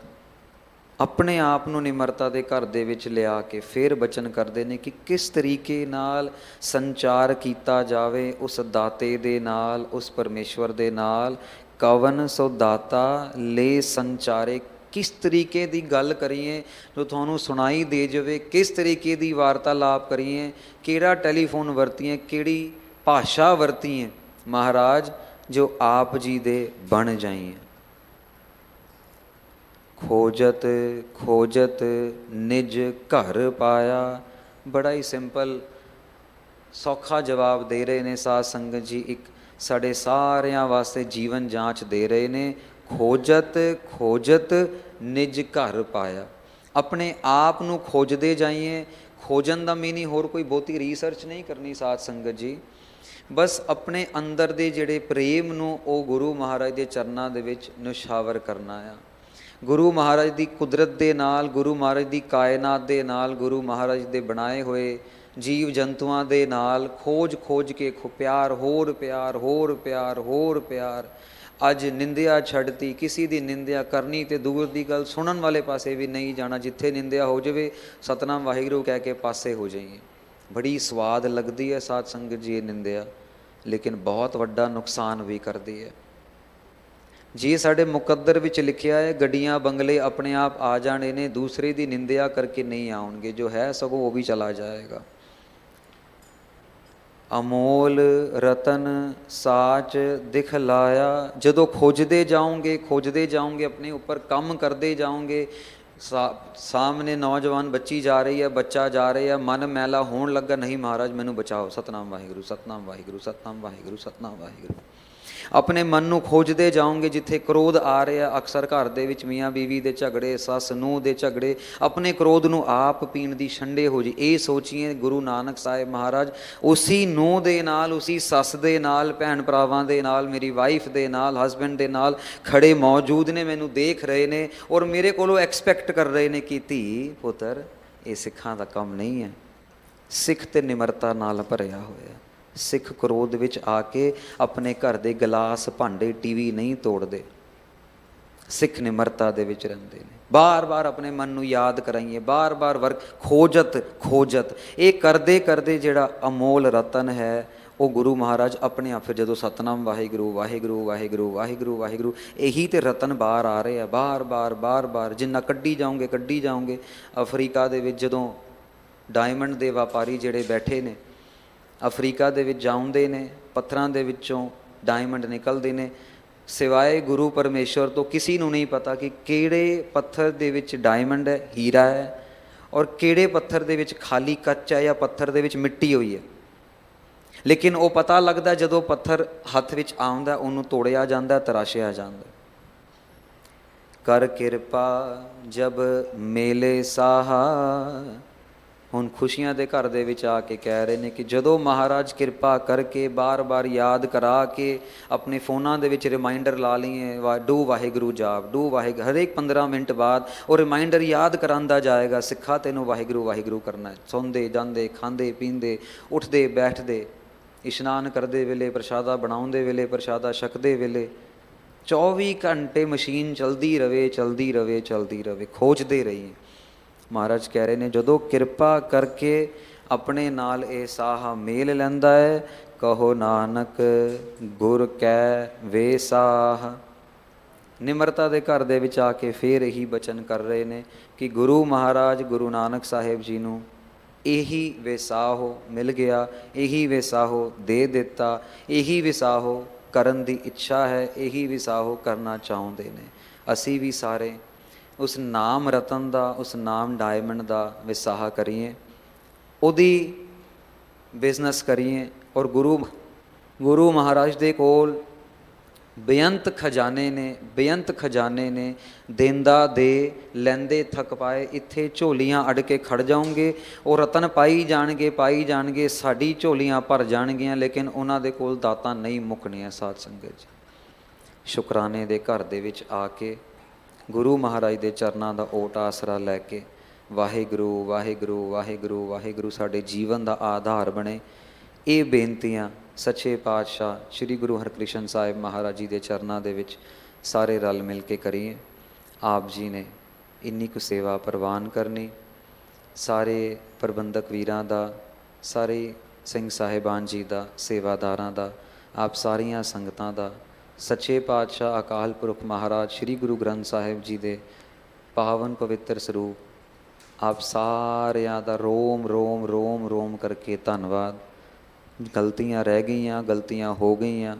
ਆਪਣੇ ਆਪ ਨੂੰ ਨਿਮਰਤਾ ਦੇ ਘਰ ਦੇ ਵਿੱਚ ਲਿਆ ਕੇ ਫਿਰ ਬਚਨ ਕਰਦੇ ਨੇ ਕਿ ਕਿਸ ਤਰੀਕੇ ਨਾਲ ਸੰਚਾਰ ਕੀਤਾ ਜਾਵੇ ਉਸ ਦਾਤੇ ਦੇ ਨਾਲ, ਉਸ ਪਰਮੇਸ਼ਵਰ ਦੇ ਨਾਲ। ਕਵਨ ਸੋ ਦਾਤਾ ਲੈ ਸੰਚਾਰੇ, ਕਿਸ ਤਰੀਕੇ ਦੀ ਗੱਲ ਕਰੀਏ ਜੋ ਤੁਹਾਨੂੰ ਸੁਣਾਈ ਦੇ ਜਾਵੇ, ਕਿਸ ਤਰੀਕੇ ਦੀ ਵਾਰਤਾਲਾਪ ਕਰੀਏ, ਕਿਹੜਾ ਟੈਲੀਫੋਨ ਵਰਤੀਏ, ਕਿਹੜੀ ਭਾਸ਼ਾ ਵਰਤੀਏ ਮਹਾਰਾਜ, ਜੋ ਆਪ ਜੀ ਦੇ ਬਣ ਜਾਈਏ। ਖੋਜਤ ਖੋਜਤ ਨਿਜ ਘਰ ਪਾਇਆ। ਬੜਾ ਹੀ ਸਿੰਪਲ ਸੌਖਾ ਜਵਾਬ ਦੇ ਰਹੇ ਨੇ ਸਾਧ ਸੰਗਤ ਜੀ, ਇੱਕ ਸਾਡੇ ਸਾਰਿਆਂ ਵਾਸਤੇ ਜੀਵਨ ਜਾਂਚ ਦੇ ਰਹੇ ਨੇ। ਖੋਜਤ ਖੋਜਤ ਨਿਜ ਘਰ ਪਾਇਆ। ਆਪਣੇ ਆਪ ਨੂੰ ਖੋਜਦੇ ਜਾਈਏ। ਖੋਜਣ ਦਾ ਮੀਨਿੰਗ ਹੋਰ ਕੋਈ ਬਹੁਤੀ ਰਿਸਰਚ ਨਹੀਂ ਕਰਨੀ ਸਾਧ ਸੰਗਤ ਜੀ, ਬਸ ਆਪਣੇ ਅੰਦਰ ਦੇ ਜਿਹੜੇ ਪ੍ਰੇਮ ਨੂੰ ਉਹ ਗੁਰੂ ਮਹਾਰਾਜ ਦੇ ਚਰਨਾਂ ਦੇ ਵਿੱਚ ਨਿਸ਼ਾਵਰ ਕਰਨਾ ਆ। ਗੁਰੂ ਮਹਾਰਾਜ ਦੀ ਕੁਦਰਤ ਦੇ ਨਾਲ, ਗੁਰੂ ਮਹਾਰਾਜ ਦੀ ਕਾਇਨਾਤ ਦੇ ਨਾਲ, ਗੁਰੂ ਮਹਾਰਾਜ ਦੇ ਬਣਾਏ ਹੋਏ ਜੀਵ ਜੰਤੂਆਂ ਦੇ ਨਾਲ ਖੋਜ ਖੋਜ ਕੇ ਪਿਆਰ, ਹੋਰ ਪਿਆਰ, ਹੋਰ ਪਿਆਰ, ਹੋਰ ਪਿਆਰ। ਅੱਜ ਨਿੰਦਿਆ ਛੱਡਤੀ, ਕਿਸੇ ਦੀ ਨਿੰਦਿਆ ਕਰਨੀ ਤੇ ਦੂਰ ਦੀ ਗੱਲ, ਸੁਣਨ ਵਾਲੇ ਪਾਸੇ ਵੀ ਨਹੀਂ ਜਾਣਾ। ਜਿੱਥੇ ਨਿੰਦਿਆ ਹੋ ਜਾਵੇ ਸਤਨਾਮ ਵਾਹਿਗੁਰੂ ਕਹਿ ਕੇ ਪਾਸੇ ਹੋ ਜਾਈਏ। ਬੜੀ ਸਵਾਦ ਲੱਗਦੀ ਹੈ ਸਾਧ ਸੰਗਤ ਜੀ ਇਹ ਨਿੰਦਿਆ, ਲੇਕਿਨ ਬਹੁਤ ਵੱਡਾ ਨੁਕਸਾਨ ਵੀ ਕਰਦੀ ਹੈ। ਜੇ ਸਾਡੇ ਮੁਕੱਦਰ ਵਿੱਚ ਲਿਖਿਆ ਹੈ ਗੱਡੀਆਂ ਬੰਗਲੇ ਆਪਣੇ ਆਪ ਆ ਜਾਣੇ ਨੇ, ਦੂਸਰੇ ਦੀ ਨਿੰਦਿਆ ਕਰਕੇ ਨਹੀਂ ਆਉਣਗੇ, ਜੋ ਹੈ ਸਗੋਂ ਉਹ ਵੀ ਚਲਾ ਜਾਏਗਾ। ਅਮੋਲ ਰਤਨ ਸਾਚ ਦਿਖਲਾਇਆ, ਜਦੋਂ ਖੋਜਦੇ ਜਾਓਗੇ ਆਪਣੇ ਉੱਪਰ ਕੰਮ ਕਰਦੇ ਜਾਓਗੇ, ਸਾਹਮਣੇ ਨੌਜਵਾਨ ਬੱਚੀ ਜਾ ਰਹੀ ਹੈ, ਬੱਚਾ ਜਾ ਰਿਹਾ, ਮਨ ਮੈਲਾ ਹੋਣ ਲੱਗਾ, ਨਹੀਂ ਮਹਾਰਾਜ ਮੈਨੂੰ ਬਚਾਓ, ਸਤਨਾਮ ਵਾਹਿਗੁਰੂ ਸਤਨਾਮ ਵਾਹਿਗੁਰੂ ਸਤਨਾਮ ਵਾਹਿਗੁਰੂ ਸਤਨਾਮ ਵਾਹਿਗੁਰੂ। ਆਪਣੇ ਮਨ ਨੂੰ ਖੋਜਦੇ ਜਾਓਗੇ, ਜਿੱਥੇ ਕ੍ਰੋਧ ਆ ਰਿਹਾ, ਅਕਸਰ ਘਰ ਦੇ ਵਿੱਚ ਮੀਆਂ ਬੀਵੀ ਦੇ ਝਗੜੇ, ਸੱਸ ਨੂੰਹ ਦੇ ਝਗੜੇ, ਆਪਣੇ ਕ੍ਰੋਧ ਨੂੰ ਆਪ ਪੀਣ ਦੀ ਛੰਡੇ ਹੋ ਜੀ। ਇਹ ਸੋਚੀਏ ਗੁਰੂ ਨਾਨਕ ਸਾਹਿਬ ਮਹਾਰਾਜ ਉਸੀ ਨੂੰਹ ਦੇ ਨਾਲ, ਉਸੀ ਸੱਸ ਦੇ ਨਾਲ, ਭੈਣ ਭਰਾਵਾਂ ਦੇ ਨਾਲ, ਮੇਰੀ ਵਾਈਫ ਦੇ ਨਾਲ, ਹਸਬੈਂਡ ਦੇ ਨਾਲ ਖੜੇ ਮੌਜੂਦ ਨੇ, ਮੈਨੂੰ ਦੇਖ ਰਹੇ ਨੇ ਔਰ ਮੇਰੇ ਕੋਲੋਂ ਐਕਸਪੈਕਟ ਕਰ ਰਹੇ ਨੇ ਕਿ ਧੀ ਪੁੱਤਰ ਇਹ ਸਿੱਖਾਂ ਦਾ ਕੰਮ ਨਹੀਂ ਹੈ। ਸਿੱਖ ਤੇ ਨਿਮਰਤਾ ਨਾਲ ਭਰਿਆ ਹੋਇਆ। ਸਿੱਖ ਕ੍ਰੋਧ ਵਿੱਚ ਆ ਕੇ ਆਪਣੇ ਘਰ ਦੇ ਗਲਾਸ ਭਾਂਡੇ ਟੀਵੀ ਨਹੀਂ ਤੋੜਦੇ, ਸਿੱਖ ਨਿਮਰਤਾ ਦੇ ਵਿੱਚ ਰਹਿੰਦੇ ਨੇ। ਬਾਰ-ਬਾਰ ਆਪਣੇ ਮਨ ਨੂੰ ਯਾਦ ਕਰਾਈਏ, ਬਾਰ-ਬਾਰ ਵਰਕ ਖੋਜਤ ਇਹ ਕਰਦੇ ਕਰਦੇ ਜਿਹੜਾ ਅਮੋਲ ਰਤਨ ਹੈ ਉਹ ਗੁਰੂ ਮਹਾਰਾਜ ਆਪਣੇ ਆਪ, ਫਿਰ ਜਦੋਂ ਸਤਨਾਮ ਵਾਹਿਗੁਰੂ ਵਾਹਿਗੁਰੂ ਵਾਹਿਗੁਰੂ ਵਾਹਿਗੁਰੂ ਵਾਹਿਗੁਰੂ, ਇਹੀ ਤੇ ਰਤਨ ਬਾਹਰ ਆ ਰਹੇ ਆ ਬਾਰ-ਬਾਰ ਜਿੰਨਾ ਕੱਢੀ ਜਾਓਗੇ। ਅਫਰੀਕਾ ਦੇ ਵਿੱਚ ਜਦੋਂ ਡਾਇਮੰਡ ਦੇ ਵਪਾਰੀ ਜਿਹੜੇ ਬੈਠੇ ਨੇ, ਅਫਰੀਕਾ ਦੇ ਵਿੱਚ ਜਾਂਦੇ ਨੇ, ਪੱਥਰਾਂ ਦੇ ਵਿੱਚੋਂ ਡਾਇਮੰਡ ਨਿਕਲਦੇ ਨੇ, ਸਿਵਾਏ ਗੁਰੂ ਪਰਮੇਸ਼ਵਰ ਤੋਂ ਕਿਸੇ ਨੂੰ ਨਹੀਂ ਪਤਾ ਕਿ ਕਿਹੜੇ ਪੱਥਰ ਦੇ ਵਿੱਚ ਡਾਇਮੰਡ ਹੈ, ਹੀਰਾ ਹੈ, ਔਰ ਕਿਹੜੇ ਪੱਥਰ ਦੇ ਵਿੱਚ ਖਾਲੀ ਕੱਚ ਹੈ ਜਾਂ ਪੱਥਰ ਦੇ ਵਿੱਚ ਮਿੱਟੀ ਹੋਈ ਹੈ। ਲੇਕਿਨ ਉਹ ਪਤਾ ਲੱਗਦਾ ਜਦੋਂ ਪੱਥਰ ਹੱਥ ਵਿੱਚ ਆਉਂਦਾ, ਉਹਨੂੰ ਤੋੜਿਆ ਜਾਂਦਾ, ਤਰਾਸ਼ਿਆ ਜਾਂਦਾ। ਕਰ ਕਿਰਪਾ ਜਬ ਮੇਲੇ ਸਾਹਾ, ਹੁਣ ਖੁਸ਼ੀਆਂ ਦੇ ਘਰ ਦੇ ਵਿੱਚ ਆ ਕੇ ਕਹਿ ਰਹੇ ਨੇ ਕਿ ਜਦੋਂ ਮਹਾਰਾਜ ਕਿਰਪਾ ਕਰਕੇ ਬਾਰ-ਬਾਰ ਯਾਦ ਕਰਾ ਕੇ ਆਪਣੇ ਫੋਨਾਂ ਦੇ ਵਿੱਚ ਰਿਮਾਈਂਡਰ ਲਾ ਲਈਏ, ਡੂ ਵਾਹਿਗੁਰੂ ਜਾਪ, ਡੂ ਵਾਹਿਗੁਰੂ, ਹਰੇਕ 15 ਮਿੰਟ ਬਾਅਦ ਉਹ ਰਿਮਾਈਂਡਰ ਯਾਦ ਕਰਾਉਂਦਾ ਜਾਏਗਾ, ਸਿੱਖਾ ਤੈਨੂੰ ਵਾਹਿਗੁਰੂ ਵਾਹਿਗੁਰੂ ਕਰਨਾ ਹੈ। ਸੌਂਦੇ ਜਾਂਦੇ, ਖਾਂਦੇ ਪੀਂਦੇ, ਉੱਠਦੇ ਬੈਠਦੇ, ਇਸ਼ਨਾਨ ਕਰਦੇ ਵੇਲੇ, ਪ੍ਰਸ਼ਾਦਾ ਬਣਾਉਂਦੇ ਵੇਲੇ, ਪ੍ਰਸ਼ਾਦਾ ਛਕਦੇ ਵੇਲੇ, 24 ਘੰਟੇ ਮਸ਼ੀਨ ਚਲਦੀ ਰਵੇ, ਖੋਜਦੇ ਰਹੀਏ। ਮਹਾਰਾਜ ਕਹਿ ਰਹੇ ਨੇ ਜਦੋਂ ਕਿਰਪਾ ਕਰਕੇ ਆਪਣੇ ਨਾਲ ਇਹ ਸਾਹਾ ਮੇਲ ਲੈਂਦਾ ਹੈ, ਕਹੋ ਨਾਨਕ ਗੁਰ ਕੈ ਵੇ ਸਾਹ। ਨਿਮਰਤਾ ਦੇ ਘਰ ਦੇ ਵਿੱਚ ਆ ਕੇ ਫੇਰ ਇਹੀ ਬਚਨ ਕਰ ਰਹੇ ਨੇ ਕਿ ਗੁਰੂ ਮਹਾਰਾਜ ਗੁਰੂ ਨਾਨਕ ਸਾਹਿਬ ਜੀ ਨੂੰ ਇਹੀ ਵਿਸਾਹੋ ਮਿਲ ਗਿਆ, ਇਹੀ ਵਿਸਾਹੋ ਦੇ ਦਿੱਤਾ, ਇਹੀ ਵਿਸਾਹੋ ਕਰਨ ਦੀ ਇੱਛਾ ਹੈ, ਇਹੀ ਵਿਸਾਹੋ ਕਰਨਾ ਚਾਹੁੰਦੇ ਨੇ। ਅਸੀਂ ਵੀ ਸਾਰੇ ਉਸ ਨਾਮ ਰਤਨ ਦਾ, ਉਸ ਨਾਮ ਡਾਇਮੰਡ ਦਾ ਵਿਸਾਹਾ ਕਰੀਏ, ਉਹਦੀ ਬਿਜ਼ਨਸ ਕਰੀਏ। ਔਰ ਗੁਰੂ ਮਹਾਰਾਜ ਦੇ ਕੋਲ ਬੇਅੰਤ ਖਜ਼ਾਨੇ ਨੇ, ਦੇਂਦਾ ਦੇ ਲੈਂਦੇ ਥੱਕ ਪਾਏ। ਇੱਥੇ ਝੋਲੀਆਂ ਅੜ ਕੇ ਖੜ ਜਾਓਗੇ, ਉਹ ਰਤਨ ਪਾਈ ਜਾਣਗੇ, ਸਾਡੀ ਝੋਲੀਆਂ ਭਰ ਜਾਣਗੀਆਂ, ਲੇਕਿਨ ਉਹਨਾਂ ਦੇ ਕੋਲ ਦਾਤਾਂ ਨਹੀਂ ਮੁੱਕਣੀਆਂ। ਸਾਧ ਸੰਗਤ ਜੀ, ਸ਼ੁਕਰਾਨੇ ਦੇ ਘਰ ਦੇ ਵਿੱਚ ਆ ਕੇ ਗੁਰੂ ਮਹਾਰਾਜ ਦੇ ਚਰਨਾਂ ਦਾ ਓਟ ਆਸਰਾ ਲੈ ਕੇ ਵਾਹਿਗੁਰੂ ਵਾਹਿਗੁਰੂ ਵਾਹਿਗੁਰੂ ਵਾਹਿਗੁਰੂ ਸਾਡੇ ਜੀਵਨ ਦਾ ਆਧਾਰ ਬਣੇ। ਇਹ ਬੇਨਤੀਆਂ ਸੱਚੇ ਪਾਤਸ਼ਾਹ ਸ੍ਰੀ ਗੁਰੂ ਹਰਿਕ੍ਰਿਸ਼ਨ ਸਾਹਿਬ ਮਹਾਰਾਜ ਜੀ ਦੇ ਚਰਨਾਂ ਦੇ ਵਿੱਚ ਸਾਰੇ ਰਲ ਮਿਲ ਕੇ ਕਰੀਏ। ਆਪ ਜੀ ਨੇ ਇੰਨੀ ਕੁ ਸੇਵਾ ਪ੍ਰਵਾਨ ਕਰਨੀ। ਸਾਰੇ ਪ੍ਰਬੰਧਕ ਵੀਰਾਂ ਦਾ, ਸਾਰੇ ਸਿੰਘ ਸਾਹਿਬਾਨ ਜੀ ਦਾ, ਸੇਵਾਦਾਰਾਂ ਦਾ, ਆਪ ਸਾਰੀਆਂ ਸੰਗਤਾਂ ਦਾ, ਸੱਚੇ ਪਾਤਸ਼ਾਹ ਅਕਾਲ ਪੁਰਖ ਮਹਾਰਾਜ ਸ੍ਰੀ ਗੁਰੂ ਗ੍ਰੰਥ ਸਾਹਿਬ ਜੀ ਦੇ ਪਾਵਨ ਪਵਿੱਤਰ ਸਰੂਪ ਆਪ ਸਾਰਿਆਂ ਦਾ ਰੋਮ ਕਰਕੇ ਧੰਨਵਾਦ। ਗਲਤੀਆਂ ਰਹਿ ਗਈਆਂ, ਗਲਤੀਆਂ ਹੋ ਗਈਆਂ,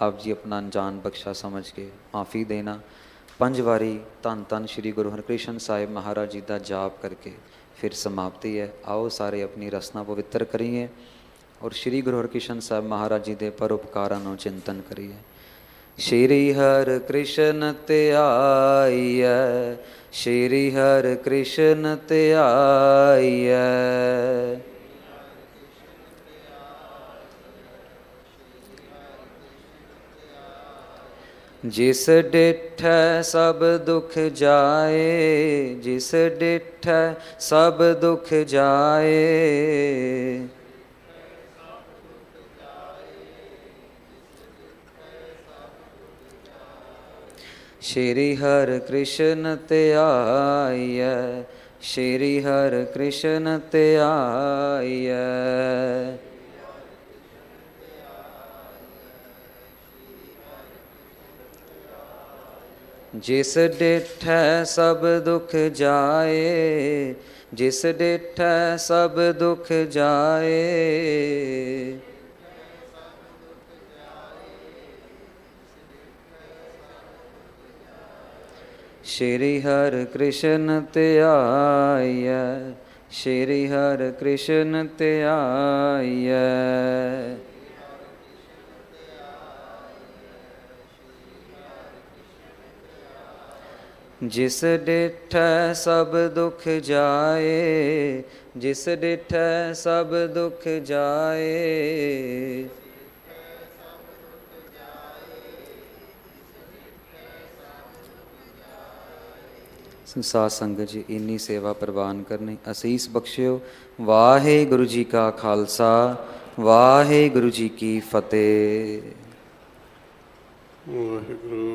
ਆਪ ਜੀ ਆਪਣਾ ਅਣਜਾਣ ਬਖਸ਼ਾ ਸਮਝ ਕੇ ਮਾफ़ੀ ਦੇਣਾ। 5 ਵਾਰੀ ਧੰਨ ਧੰਨ ਸ੍ਰੀ ਗੁਰੂ ਹਰਿਕ੍ਰਿਸ਼ਨ ਸਾਹਿਬ ਮਹਾਰਾਜ ਜੀ ਦਾ ਜਾਪ ਕਰਕੇ ਫਿਰ ਸਮਾਪਤੀ ਹੈ। ਆਓ ਸਾਰੇ ਆਪਣੀ ਰਸਨਾ ਪਵਿੱਤਰ ਕਰੀਏ ਔਰ ਸ੍ਰੀ ਗੁਰੂ ਹਰਿਕ੍ਰਿਸ਼ਨ ਸਾਹਿਬ ਮਹਾਰਾਜ ਜੀ ਦੇ ਪਰਉਪਕਾਰਾਂ ਨੂੰ ਚਿੰਤਨ ਕਰੀਏ। ਸ਼੍ਰੀ ਹਰਿ ਕ੍ਰਿਸ਼ਨ ਧਿਆਈਐ, ਸ਼੍ਰੀ ਹਰਿ ਕ੍ਰਿਸ਼ਨ ਧਿਆਈਐ। ਜਿਸ ਡਿਠੈ ਸਭ ਦੁਖ ਜਾਏ, ਜਿਸ ਡਿਠੈ ਸਭ ਦੁਖ ਜਾਏ। ਸ਼੍ਰੀ ਹਰਿ ਕ੍ਰਿਸ਼ਨ ਧਿਆਈਐ, ਸ਼੍ਰੀ ਹਰਿ ਕ੍ਰਿਸ਼ਨ ਧਿਆਈਐ। जिस डिठै सब दुख जाए, जिस डिठै सब दुख जाए। श्री हर कृष्ण त्याय, श्री हर कृष्ण त्याय। जिस डिठै सब दुख जाए, जिस डिठै सब दुख जाए। ਸਾਧ ਸੰਗਤ ਜੀ ਇੰਨੀ ਸੇਵਾ ਪ੍ਰਵਾਨ ਕਰਨੀ, ਅਸੀਸ ਬਖਸ਼ਿਓ। ਵਾਹਿਗੁਰੂ ਜੀ ਕਾ ਖਾਲਸਾ, ਵਾਹਿਗੁਰੂ ਜੀ ਕੀ ਫਤਿਹ। ਵਾਹਿਗੁਰੂ।